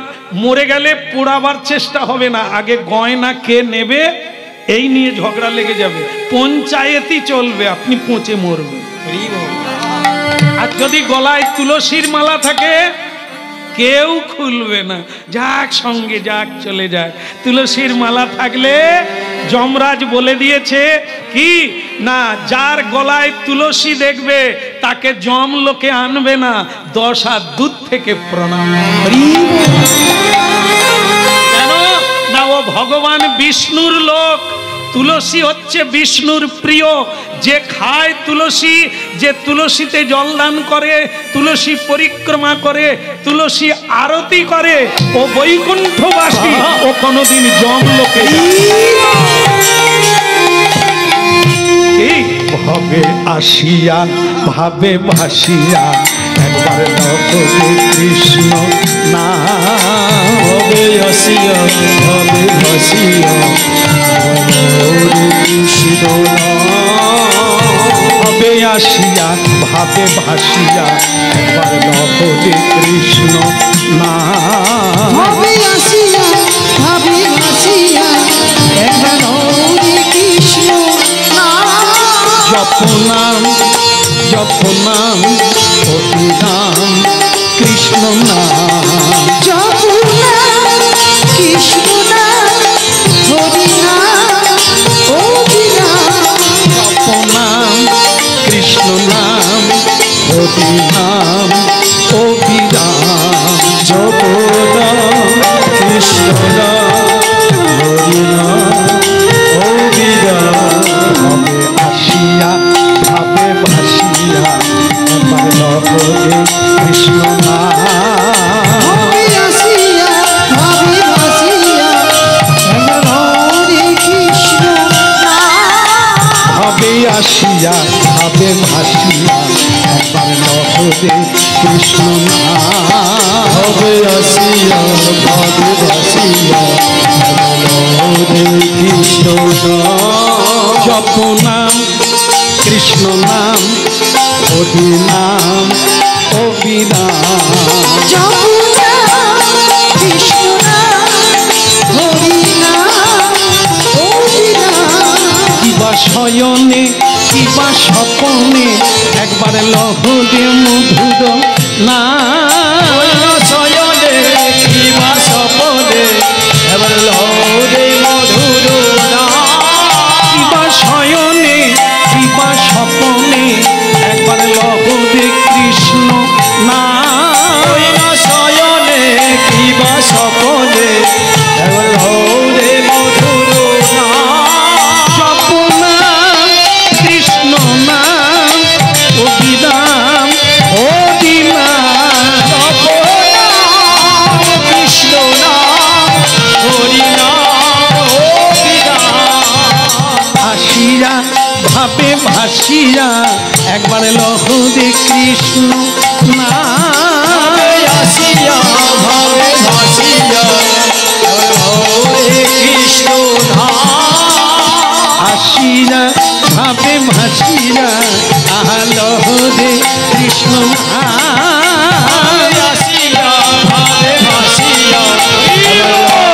A: মরে গেলে পোড়াবার চেষ্টা হবে না, আগে গয়না কে নেবে এই নিয়ে ঝগড়া লেগে যাবে, পঞ্চায়েতই চলবে, আপনি পচে মরবেন। আর যদি গলায় তুলসীর মালা থাকে কেউ খুলবে না, যাক সঙ্গে যাক চলে যাক। তুলসীর মালা থাকলে যমরাজ বলে দিয়েছে কি না, যার গলায় তুলসী দেখবে তাকে যম লোকে আনবে না, 10 হাত দূর থেকে প্রণাম। কেন না, ও ভগবান বিষ্ণুর লোক। তুলসী হচ্ছে বিষ্ণুর প্রিয়। যে খায় তুলসী, যে তুলসীতে জলদান করে, তুলসী পরিক্রমা করে, তুলসী আরতি করে, ও বৈকুণ্ঠবাসী, ও কোনোদিন যমলোকে ভাবে আসিয়া ভাবে ভাসিয়া একবার নবে কৃষ্ণ না,
B: হবে আসিয়া হবে ভাসিয়া কৃষ্ণ না,
A: হবে আসিয়া ভাবে ভাসিয়া একবার নবে কৃষ্ণ না,
B: হবে আসিয়া হবে ভাসিয়া একবার কৃষ্ণ না,
A: জপনাম জপনাম অতি নাম কৃষ্ণ নাম,
B: জপনাম কৃষ্ণ নাম হরি নাম হরি নাম,
A: জপনাম কৃষ্ণ নাম হরি নাম অবিরাম,
B: জপনাম কৃষ্ণ নাম হরি নাম অবিরাম,
A: হবে আসিয়া ভাবে ভাসিয়া একবার নবে কৃষ্ণ নাম,
B: হবে আসিয়া হবে ভাসিয়া একবার কৃষ্ণ নাম,
A: হবে আসিয়া ভাবে ভাসিয়া একবার নবে কৃষ্ণ নাম,
B: হবে আসিয়া ভাবে ভাসিয়া হরে কৃষ্ণ নাম,
A: জপনাম কৃষ্ণ নাম হরি নাম অবিরাম,
B: জপনাম কৃষ্ণ নাম হরি নাম অবিরাম,
A: কিবা শয়নে কিবা স্বপনে একবার লহরে মধুর নাম,
B: শয়নে কিবা স্বপনে এবার লহরে মধুর নাম,
A: কিবা শয়নে কিবা স্বপনে একবার লহরে কৃষ্ণ নাম,
B: শয়নে কিবা স্বপনে এবার লহরে মধুর নাম,
A: জপনাম কৃষ্ণ নাম অবিরাম অবিরাম,
B: জপনাম কৃষ্ণ নাম হরি নাম অবিরাম,
A: ভাসিয়া ভাবে ভাসিয়া একবার লহরে কৃষ্ণ নাম,
B: আসিয়া ভাবে ভাসিয়া হরে কৃষ্ণ নাম,
A: আসিয়া ভাবে ভাসিয়া আহা লহরে কৃষ্ণ নাম,
B: আসিয়া ভাবে ভাসিয়া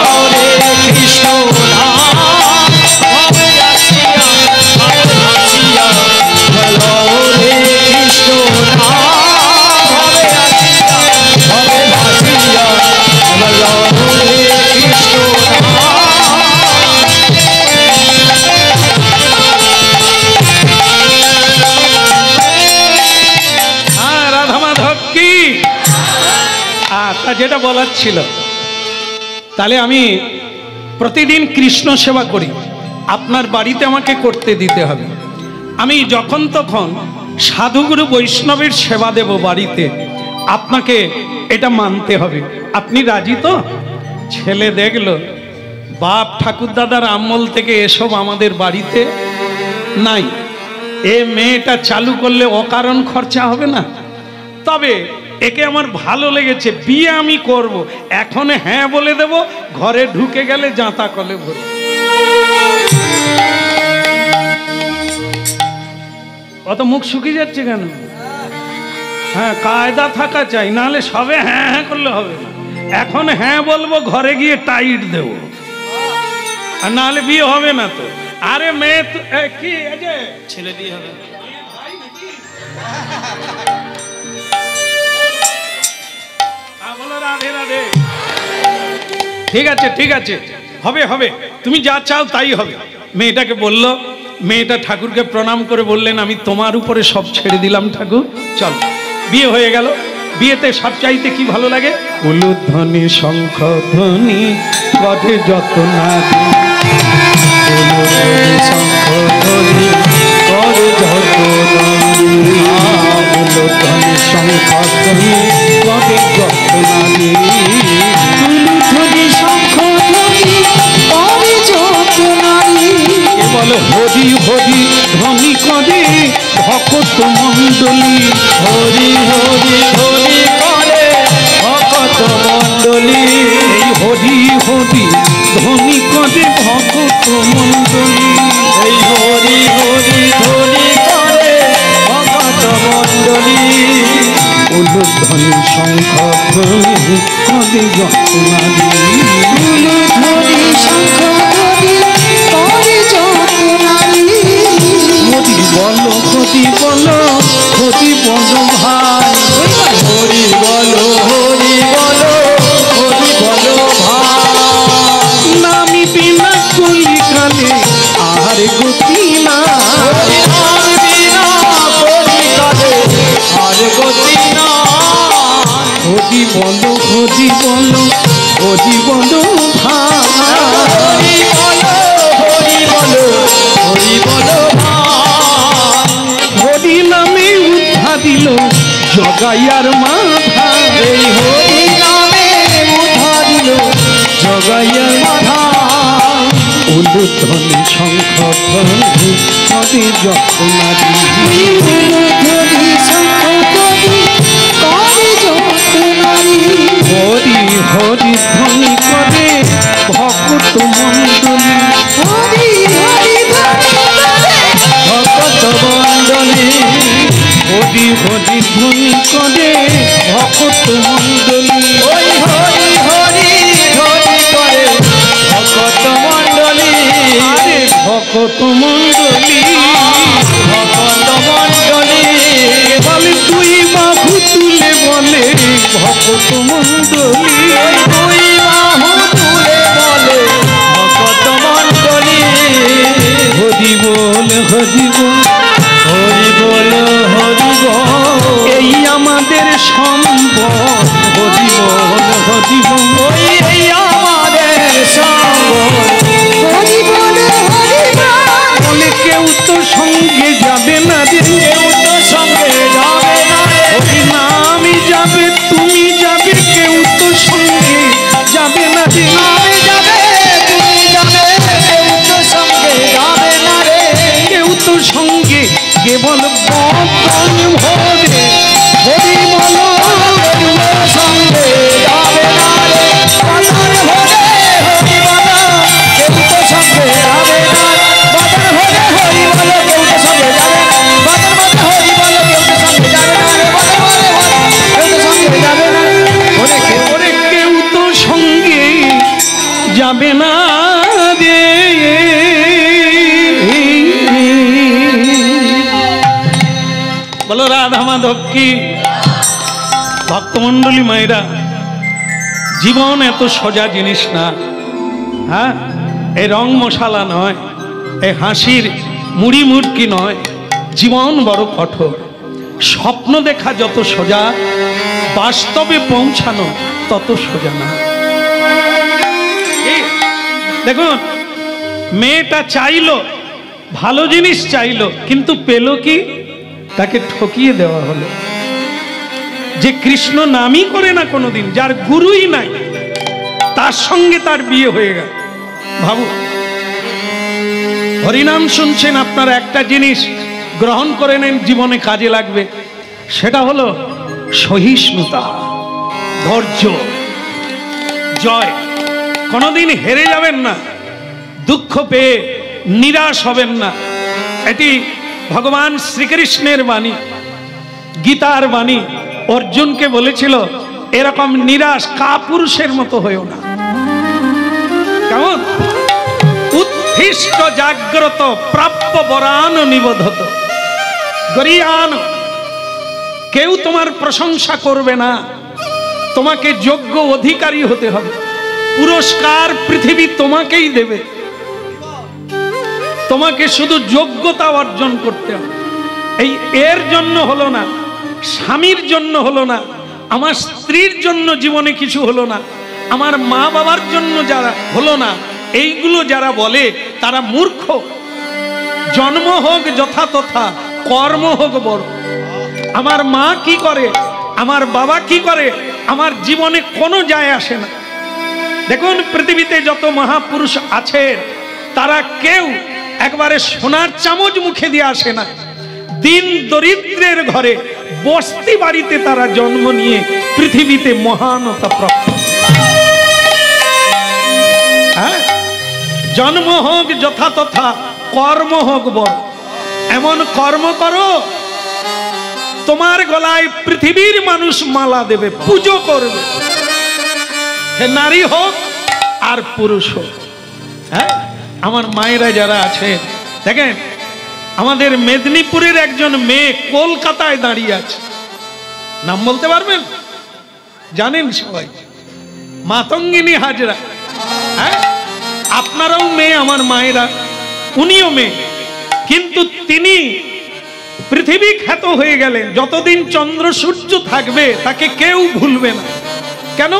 B: হরে কৃষ্ণ নাম, ভাবে আসিয়া ভাবে ভাসিয়া হরে কৃষ্ণ নাম, ভাবে আসিয়া ভাবে ভাসিয়া হরে কৃষ্ণ নাম,
A: রাধা মাধব কি তা যেটা বলার ছিল, তাহলে আমি প্রতিদিন কৃষ্ণ সেবা করি, আপনার বাড়িতে আমাকে করতে দিতে হবে। আমি যখন তখন সাধুগুরু বৈষ্ণবের সেবা দেব বাড়িতে, আপনাকে এটা মানতে হবে। আপনি রাজি তো? ছেলে দেখলো বাপ ঠাকুর দাদার আমল থেকে এসব আমাদের বাড়িতে নাই। এ মেয়েটা চালু করলে অকারণ খরচা হবে না। তবে একে আমার ভালো লেগেছে, বিয়ে আমি করব, এখন হ্যাঁ বলে দেব, ঘরে ঢুকে গেলে জাঁতা কলে ভরে। অত মুখ শুকিয়ে যাচ্ছে কেন? হ্যাঁ, কায়দা থাকা চাই, নাহলে সবে হ্যাঁ হ্যাঁ করলে হবে না। এখন হ্যাঁ বলবো, ঘরে গিয়ে টাইট দেব, আর নাহলে বিয়ে হবে না তো। আরে মেয়ে কি ছেলে বিয়ে হবে? বলো রাধে রাধে। ঠিক আছে ঠিক আছে, হবে হবে, তুমি যা চাও তাই হবে। মেয়েটাকে বলল, মেয়েটা ঠাকুরকে প্রণাম করে বললেন, আমি তোমার উপরে সব ছেড়ে দিলাম ঠাকুর, চল। বিয়ে হয়ে গেল। বিয়েতে সবচাইতে কি ভালো লাগে? উলুধ্বনি শঙ্খ ধ্বনি করে যত নারী, উলুধ্বনি শঙ্খ ধ্বনি করে যত নারী, উলুধ্বনি শঙ্খ ধ্বনি করে যত নারী, উলুধ্বনি শঙ্খ ধ্বনি করে যত নারী। বলো হরি হরি ধ্বনি করে ভকত মণ্ডলী, হরি হরি ধ্বনি করে ভকত মণ্ডলী, এই হরি হরি ধ্বনি করে ভকত মণ্ডলী, এই হরি হরি ধ্বনি করে ভকত মণ্ডলী, উলুধ্বনি শঙ্খ ধ্বনি করে যত নারী, উলুধ্বনি শঙ্খ ধ্বনি করে যত নারী। হরি বলো হরি বলো হরি বলো ভাই, হরি বলো হরি বলো হরি বলো ভাই, নামি বিনা কলি কালে আর গতি না, আর বিনা কলি কালে আর গতি না, হরি বলো হরি বলো হরি বলো ভাই, হরি বলো হরি বলো হরি বলো ভাই, হরি নামে উদ্ধা দিল জগাইয়ার মাথা, এই হরি নামে উদ্ধা দিল জগাইয়ার মাথা, উলুধ্বনি শঙ্খ ধ্বনি করে যত নারী, উলুধ্বনি শঙ্খ ধ্বনি করে যত নারী, হরি হরি ধ্বনি করে ভকত মণ্ডলী, হরি হরি ধ্বনি করে ভকত মণ্ডলী, হরি হরি ধ্বনি করে ভকত মণ্ডলী, ওই হরি হরি ধ্বনি করে ভকত মণ্ডলী, আরে ভকত মণ্ডলী ভকত মণ্ডলী, বলে দুই বাহু তুলে বলে ভকত মণ্ডলী, দুই বাহু তুলে বলে ভকত মণ্ডলী, হরি বল হরি বল হরি বল হরি বল, এই আমাদের সম্পদ, হরি বল হরি বল, এই আমাদের সম্পদ, হরি বল হরি বল, বলে কেউ তো সঙ্গে যাবে না রে, কেউ তো সঙ্গে যাবে না রে, হরি নামই যাবে তুমি যাবে, কেউ তো সঙ্গে যাবে না রে, নামই যাবে তুমি যাবে, কেউ তো সঙ্গে যাবে না রে, কেউ তো সঙ্গে কেবল বদন ভরে, হরি বলো কেউ সঙ্গে যাবে না রে, বদন ভরে হরি বলো কেউ তো সঙ্গে যাবে না, বদন ভরে হরি বলো কেউ তো সঙ্গে যাবে না, বদন ভরে হরি বলো কেউ তো সঙ্গে যাবে না রে, বদন ভরে কেউ তো সঙ্গে যাবে না, ওরে কেউ তো সঙ্গে যাবে না রে। বলো রাধা মাধব কি। ভক্তমণ্ডলী মায়েরা, জীবন এত সোজা জিনিস না, হ্যাঁ, এই রং মশালা নয়, এই হাসির মুড়ি মুড়কি নয়, জীবন বড় কঠোর। স্বপ্ন দেখা যত সোজা, বাস্তবে পৌঁছানো তত সোজা না। দেখুন, মেয়েটা চাইলো, ভালো জিনিস চাইলো, কিন্তু পেল কি? তাকে ঠকিয়ে দেওয়া হলো। যে কৃষ্ণ নামই করে না কোনোদিন, যার গুরুই নাই, তার সঙ্গে তার বিয়ে হয়ে গেল। ভাবু, হরিনাম শুনছেন, আপনারা একটা জিনিস গ্রহণ করে নেন, জীবনে কাজে লাগবে। সেটা হলো সহিষ্ণুতা, ধৈর্য, জয়। কোনোদিন হেরে যাবেন না, দুঃখ পেয়ে নিরাশ হবেন না। এটি ভগবান শ্রীকৃষ্ণের বাণী, গীতার বাণী। অর্জুনকে বলেছিল এরকম নিরাশ কাপুরুষের মতো হয়েও না। কেমন? উত্থিষ্ট জাগ্রত প্রাপ্য বরান নিবোধত গরিয়ান। কেউ তোমার প্রশংসা করবে না, তোমাকে যোগ্য অধিকারী হতে হবে। পুরস্কার পৃথিবী তোমাকেই দেবে, তোমাকে শুধু যোগ্যতা অর্জন করতে হবে। এর জন্য হলো না, স্বামীর জন্য হলো না, আমার স্ত্রীর জন্য জীবনে কিছু হলো না, আমার মা বাবার জন্য যারা হলো না, এইগুলো যারা বলে তারা মূর্খ। জন্ম হোক যথা তথা, কর্ম হোক বড়। আমার মা কি করে, আমার বাবা কি করে, আমার জীবনে কোনো যায় আসে না। দেখুন পৃথিবীতে যত মহাপুরুষ আছে তারা কেউ একবারে সোনার চামচ মুখে দিয়ে আসে না। দিন দরিদ্রের ঘরে বস্তি বাড়িতে তারা জন্ম নিয়ে পৃথিবীতে মহানতা প্রাপ্ত। হ্যাঁ, জন্ম হোক যথা তথা, কর্ম হোক বড়। এমন কর্ম করো তোমার গলায় পৃথিবীর মানুষ মালা দেবে, পুজো করবে, সে নারী হোক আর পুরুষ হোক। হ্যাঁ, আমার মায়েরা যারা আছে দেখেন, আমাদের মেদিনীপুরের একজন মেয়ে কলকাতায় দাঁড়িয়ে আছে, নাম বলতে পারবেন? জানেন সবাই, মাতঙ্গিনী হাজরা। হ্যাঁ, আপনারাও মেয়ে, আমার মায়েরা, উনিও মেয়ে, কিন্তু তিনি পৃথিবী খ্যাত হয়ে গেলেন। যতদিন চন্দ্র সূর্য থাকবে তাকে কেউ ভুলবে না। কেন?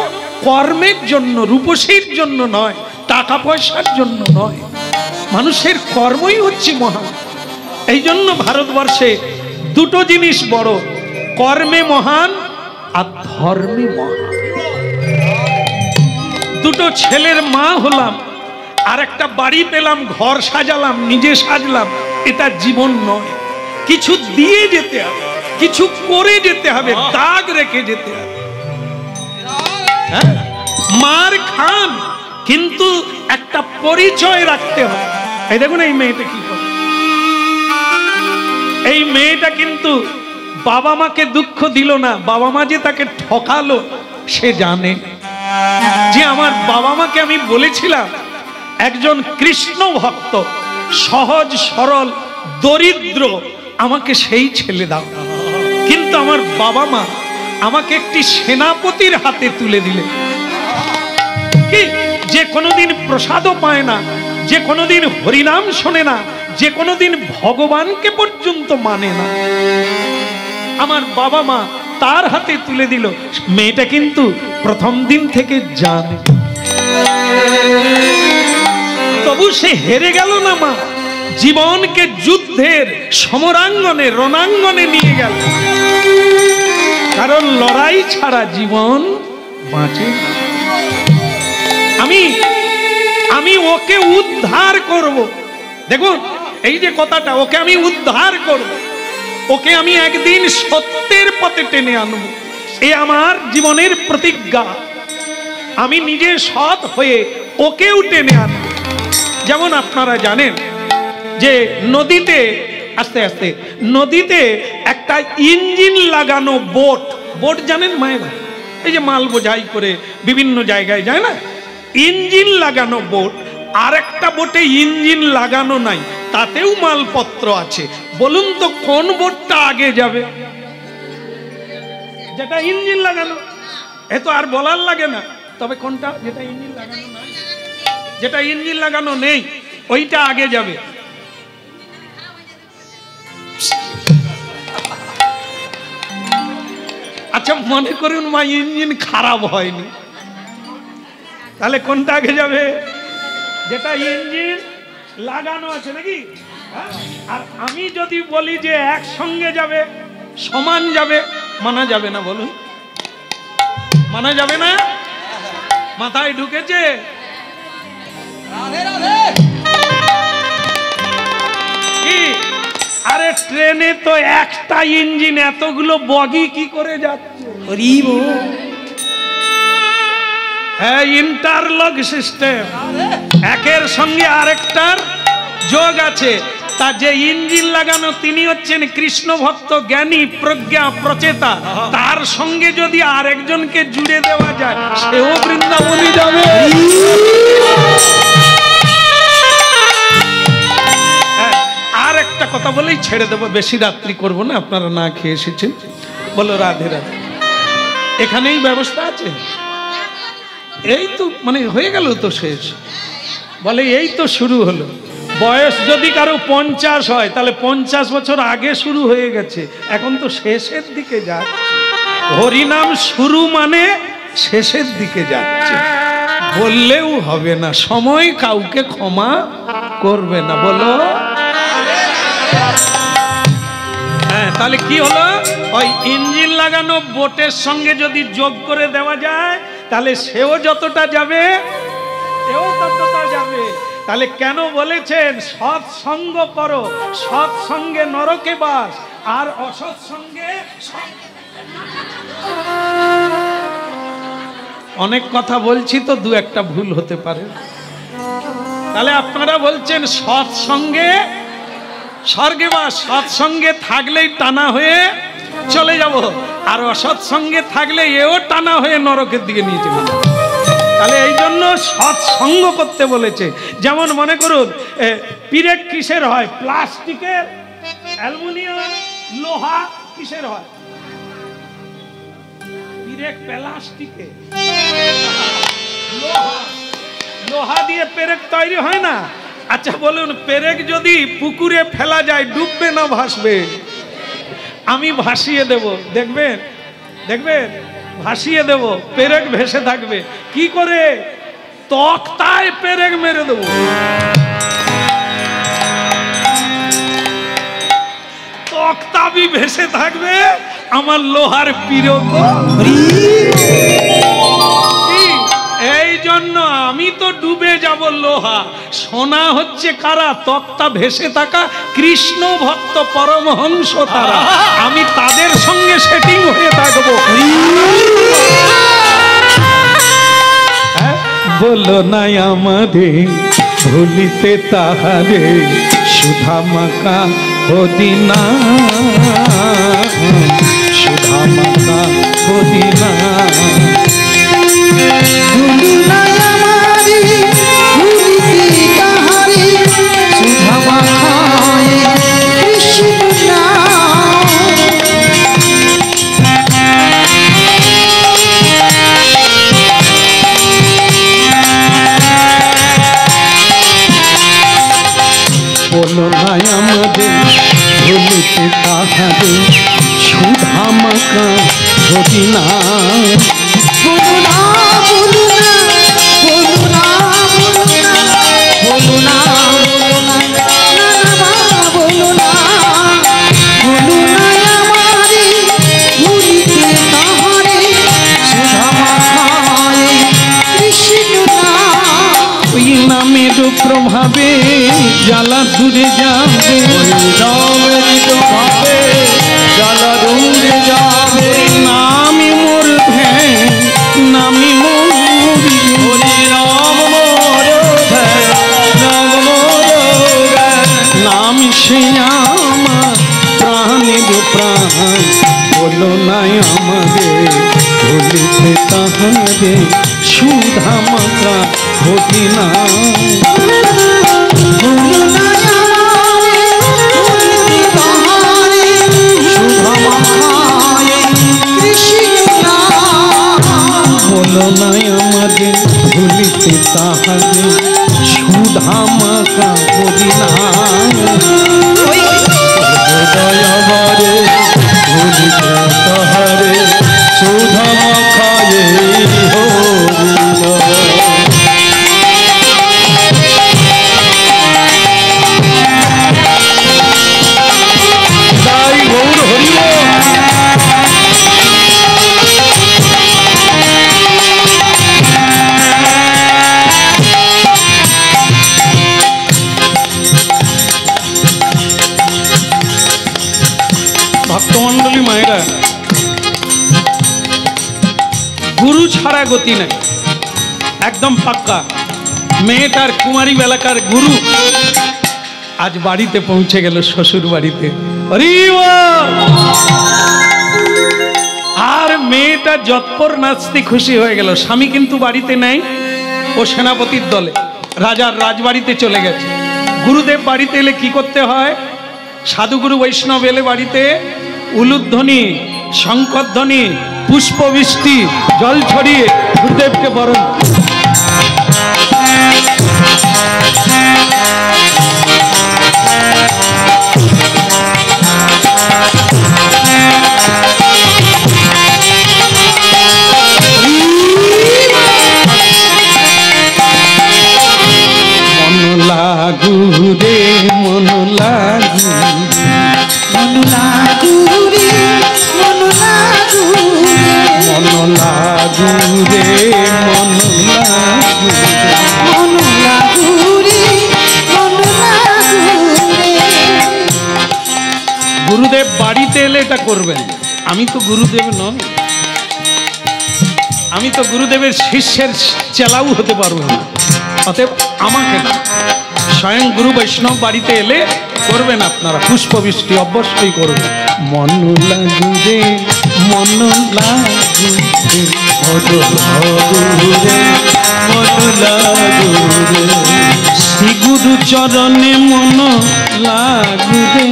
A: কর্মের জন্য, রূপসীর জন্য নয়, টাকা পয়সার জন্য নয়, মানুষের কর্মই হচ্ছে মহান। এই জন্য ভারতবর্ষে দুটো জিনিস বড়, কর্মে মহান আর ধর্মে মহান। দুটো ছেলের মা হলাম, আর একটা বাড়ি পেলাম, ঘর সাজালাম, নিজে সাজলাম, এটা জীবন নয়। কিছু দিয়ে যেতে হবে, কিছু করে যেতে হবে, দাগ রেখে যেতে হবে। হ্যাঁ, মার খান কিন্তু একটা পরিচয় রাখতে হবে। এই দেখুন এই মেয়েটা কি করে, এই মেয়েটা কিন্তু বাবা মাকে দুঃখ দিল না, বাবা মা যে তাকে ঠকালো সে জানে। যে আমার বাবা মাকে আমি বলেছিলাম একজন কৃষ্ণ ভক্ত, সহজ সরল দরিদ্র, আমাকে সেই ছেলে দাও, কিন্তু আমার বাবা মা আমাকে একটি সেনাপতির হাতে তুলে দিলে। কি, যে কোনোদিন প্রসাদও পায় না, যে কোনোদিন হরিনাম শোনে না, যে কোনোদিন ভগবানকে পর্যন্ত মানে না, আমার বাবা মা তার হাতে তুলে দিল। মেয়েটা কিন্তু প্রথম দিন থেকে জানে, তবু সে হেরে গেল না। মা জীবনকে যুদ্ধের সমরাঙ্গনে, রণাঙ্গনে নিয়ে গেল, কারণ লড়াই ছাড়া জীবন বাঁচে না। আমি ওকে উদ্ধার করব। দেখুন এই যে কথাটা, ওকে আমি উদ্ধার করব, ওকে আমি একদিন সত্যের পথে টেনে আনব, এ আমার জীবনের প্রতিজ্ঞা। আমি নিজে সৎ হয়ে ওকেও টেনে আনব। যেমন আপনারা জানেন যে নদীতে, আস্তে আস্তে নদীতে একটা ইঞ্জিন লাগানো বোট, বোট জানেন মায়েরা, এই যে মাল বোঝাই করে বিভিন্ন জায়গায় যায় না, ইঞ্জিন লাগানো বোট। আর একটা বোটে ইঞ্জিন লাগানো নাই, তাতেও মালপত্র আছে। বলুন তো কোন বোটটা আগে যাবে? যেটা ইঞ্জিন লাগানো। এ তো আর বলার লাগে না। তবে কোনটা? যেটা ইঞ্জিন লাগানো নাই, যেটা ইঞ্জিন লাগানো নেই ওইটা আগে যাবে। আচ্ছা মনে করুন মা ইঞ্জিন খারাপ হয়নি, তাহলে কোনটা আগে যাবে? যেটা ইঞ্জিন লাগানো আছে, নাকি? আর আমি যদি বলি যে একসঙ্গে যাবে, সমান যাবে, মানা যাবে না? বলুন, মানা যাবে না? মাথায় ঢুকেছে? কি আরে ট্রেনে তো একটা ইঞ্জিন, এতগুলো বগি কি করে যাচ্ছে? হ্যাঁ, ইন্টারলক সিস্টেম, একের সঙ্গে আরেকটার যোগ আছে। তা যে ইঞ্জিন লাগানো তিনি হচ্ছেন কৃষ্ণ ভক্ত, জ্ঞানী, প্রজ্ঞা, প্রচেতা। তার সঙ্গে যদি আরেকজনকে জুড়ে দেওয়া যায়, সেও বৃন্দাবনে যাবে। আর একটা কথা বলেই ছেড়ে দেবো, বেশি রাত্রি করব না, আপনারা না খেয়ে এসেছেন। বলো রাধে রাধে। এখানেই ব্যবস্থা আছে? এই তো মানে হয়ে গেল তো শেষ। বলে এই তো শুরু হলো। বয়স যদি কারো 50 হয়, তাহলে 50 বছর আগে শুরু হয়ে গেছে, এখন তো শেষের দিকে যাচ্ছে। হরিনাম শুরু মানে শেষের দিকে যাচ্ছে, বললেও হবে না, সময় কাউকে ক্ষমা করবে না। বলো হ্যাঁ। তাহলে কি হলো? ওই ইঞ্জিন লাগানো বোটের সঙ্গে যদি যোগ করে দেওয়া যায়, তাহলে সেও যতটা যাবে, এও ততটা যাবে। তাহলে কেন বলেছেন সৎসঙ্গ করো, সৎসঙ্গে নরকে বাস, আর অসৎসঙ্গে। অনেক কথা বলছি তো, দু একটা ভুল হতে পারে। তাহলে আপনারা বলছেন সৎসঙ্গে স্বর্গে বাস, সৎসঙ্গে থাকলেই টানা হয়ে চলে যাব, আর অসৎসঙ্গে থাকলে এও টানা হয়ে নরকের দিকে নিয়ে চলে যাবে। তাহলে এই জন্য সৎসঙ্গ করতে বলেছে। যেমন মনে করুন, পিরেক কিসের হয়? প্লাস্টিকের, অ্যালুমিনিয়াম, লোহা কিসের হয়? পিরেক প্লাস্টিকের, লোহা দিয়ে পেরেক তৈরি হয় না? আচ্ছা বলুন, পেরেক যদি পুকুরে ফেলা যায়, ডুববে না ভাসবে? আমি ভাসিয়ে দেব, দেখবেন দেখবেন, ভাসিয়ে দেব, পেরেক ভেসে থাকবে। কি করে? তক্তায় পেরেক মেরে দেব, তক্তা भी ভেসে থাকবে, আমার লোহার পিরক। এই জন্য আমি তো ডুবে যাব লোহা, সোনা হচ্ছে কারা? তক্তা ভেসে থাকা কৃষ্ণ ভক্ত পরমহংস তারা, আমি তাদের সঙ্গে সেটিং হয়ে থাকবো। বলো না আমাদের ভুলিতে তাহারে, সুধা মাকা হদিনা, সুধা মাকা হদিনা। বলো না আমাদের ভুলিতে তাহারে, সুধা মাকা হদিনা।
B: বলো না, বলো না, বলো না, বলো না, বলো না, বলো না, বলো না আমারে ভুলিতে তাহারে, সুধা মাখায় কৃষ্ণ নাম।
A: ওই নামের প্রভাবে জ্বালা দূরে যাবে,
B: নামের প্রভাবে জ্বালা দূরে যাবে।
A: নামে মোর ধ্যান, নামে মোর
B: হরি রাম মোর ধ্যান, রাম মোর ধ্যান।
A: নাম সে আমার প্রাণের প্রাণ। বলো নাই আমাদের ভুলিতে তাহারে, সুধা মাকা হদিনা।
B: বলো না আমারে ভুলিতে তাহারে, সুধা মাখায় কৃষ্ণ নাম।
A: বলো নাই আমাদের ভুলিতে তাহারে, সুধা মাকা হদিনা।
B: হৃদয় আমারে ভুলিতে তাহারে, সুধা মাখায় হরিনাম।
A: ছাড়া গতি নাই, একদম পাক্কা। মেয়েটার কুমারী বেলাকার গুরু আজ বাড়িতে পৌঁছে গেল, শ্বশুর বাড়িতে। আর মেয়েটা যৎপর নাচতে খুশি হয়ে গেল। স্বামী কিন্তু বাড়িতে নেই, ও সেনাপতির দলে রাজার রাজবাড়িতে চলে গেছে। গুরুদেব বাড়িতে এলে কি করতে হয়? সাধুগুরু বৈষ্ণব এলে বাড়িতে উলুধ্বনি, শঙ্করধ্বনি, পুষ্পবৃষ্টি, জল ছড়িয়ে গুরুদেবকে বরণ। লাগু রে মন লাগু,
B: মন লাগু রে মন লাগু,
A: মন লাগু রে মন লাগু,
B: মন লাগু রে মন লাগু রে।
A: গুরুদেব বাড়িতে এলে এটা করবেন। আমি তো গুরুদেব নয়, আমি তো গুরুদেবের শিষ্যের চেলাও হতে পারবো না, অতএব আমাকে না, স্বয়ং গুরু বৈষ্ণব বাড়িতে এলে করবেন আপনারা, পুষ্পবৃষ্টি অবশ্যই করবেন। মন লাগু রে মন লাগু রে, মন লাগু রে মন লাগু রে, শ্রী গুরু চরণে মন লাগু রে,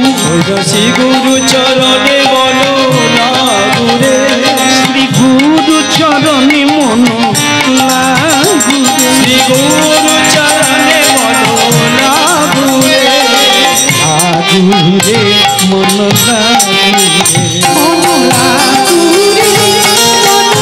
A: শ্রী গুরু চরণে মন লাগু রে, শ্রী গুরু চরণে মন লাগু রে, শ্রী গুরু চরণে মন লাগু রে, লাগু রে মন লাগু রে,
B: মন লাগু রে মন লাগু রে।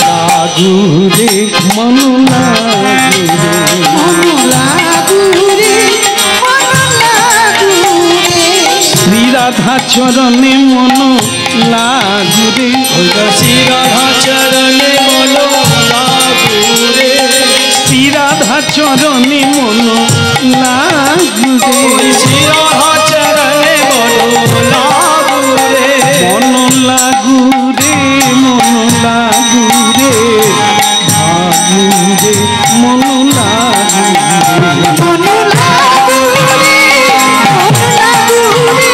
A: লাগু রে মন লাগু রে,
B: মন লাগু রে মন লাগু রে।
A: শ্রী রাধা চরণে মন লাগু রে, শ্রী রাধা চরণে মন লাগু রে, শ্রী রাধা চরণে মন লাগু রে, শ্রী রাধা চরণে মন লাগু রে, মন লাগু রে মন লাগু রে, লাগু রে মন লাগু রে,
B: মন লাগু রে মন লাগু রে,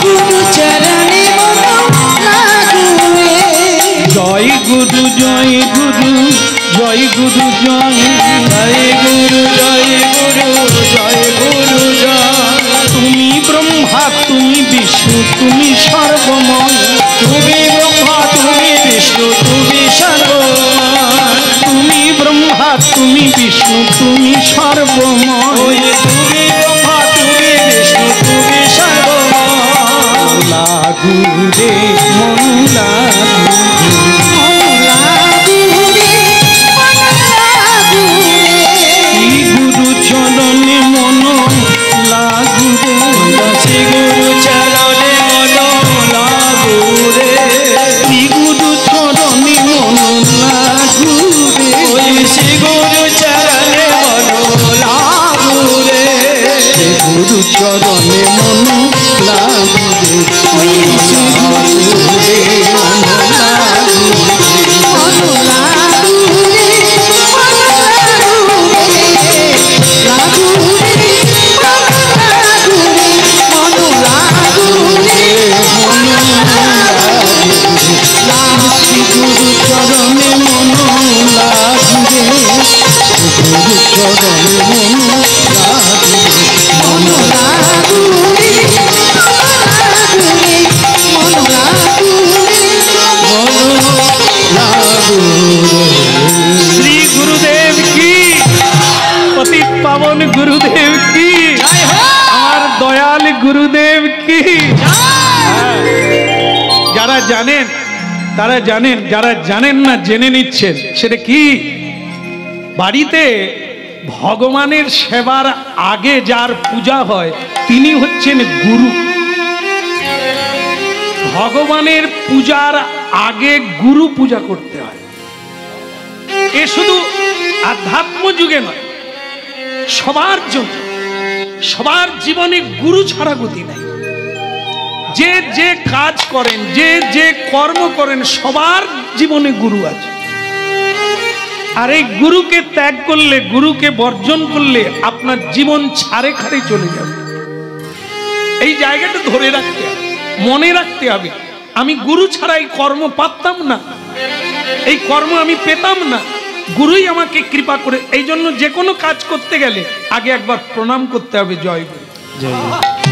B: গুরু চরণে মন লাগু রে।
A: জয় গুরু জয় গুরু জয় গুরু জয়, জয় গুরু জয় গুরু জয় গুরু জয়। তুমি ব্রহ্মা তুমি বিষ্ণু তুমি সর্বময়, তুমি ব্রহ্মা তুমি বিষ্ণু তুমি সর্বময়, তুমি ব্রহ্মা তুমি বিষ্ণু তুমি সর্বময়, তুমি ব্রহ্মা তুমি বিষ্ণু তুমি সর্বময়। লাগু রে মন লাগু রে,
B: মন লাগু রে মন লাগু রে।
A: শ্রী গুরু চরণে মন লাগু রে, শ্রী গুরু চরণে মন লাগু রে, শ্রী গুরু চরণে মন লাগু রে, শ্রী গুরু চরণে মন লাগু রে, শ্রী গুরু চরণে মন লাগু রে, শ্রী গুরু রে মন লাগু রে,
B: মন লাগু রে মন লাগু রে। লাগু রে মন লাগু রে, মন লাগু রে মন লাগু রে।
A: শ্রী গুরু চরণে মন লাগু রে, গুরু চরণে মন লাগু রে,
B: মন লাগু রে মন লাগু রে মন লাগু রে।
A: শ্রী গুরুদেব কি, পতিত পাবন গুরুদেব কি, আমার দয়াল গুরুদেব কি। যারা জানেন তারা জানেন, যারা জানেন না জেনে নিচ্ছেন। সেটা কি? বাড়িতে ভগবানের সেবার আগে যার পূজা হয় তিনি হচ্ছেন গুরু। ভগবানের পূজার আগে গুরু পূজা করতে হয়। এ শুধু আধ্যাত্ম যুগে নয়, সবার জন্য, সবার জীবনে গুরু ছাড়া গতি নাই। যে যে কাজ করেন, যে যে কর্ম করেন, সবার জীবনে গুরু আছে। আর এই গুরুকে ত্যাগ করলে, গুরুকে বর্জন করলে আপনার জীবন ছাড়ে খাড়ে চলে যাবে। এই জায়গাটা ধরে রাখতে হবে, মনে রাখতে হবে। আমি গুরু ছাড়া এই কর্ম পারতাম না, এই কর্ম আমি পেতাম না, গুরুই আমাকে কৃপা করে। এই জন্য যে কোনো কাজ করতে গেলে আগে একবার প্রণাম করতে হবে। জয় গুরু।
C: জয় গুরু।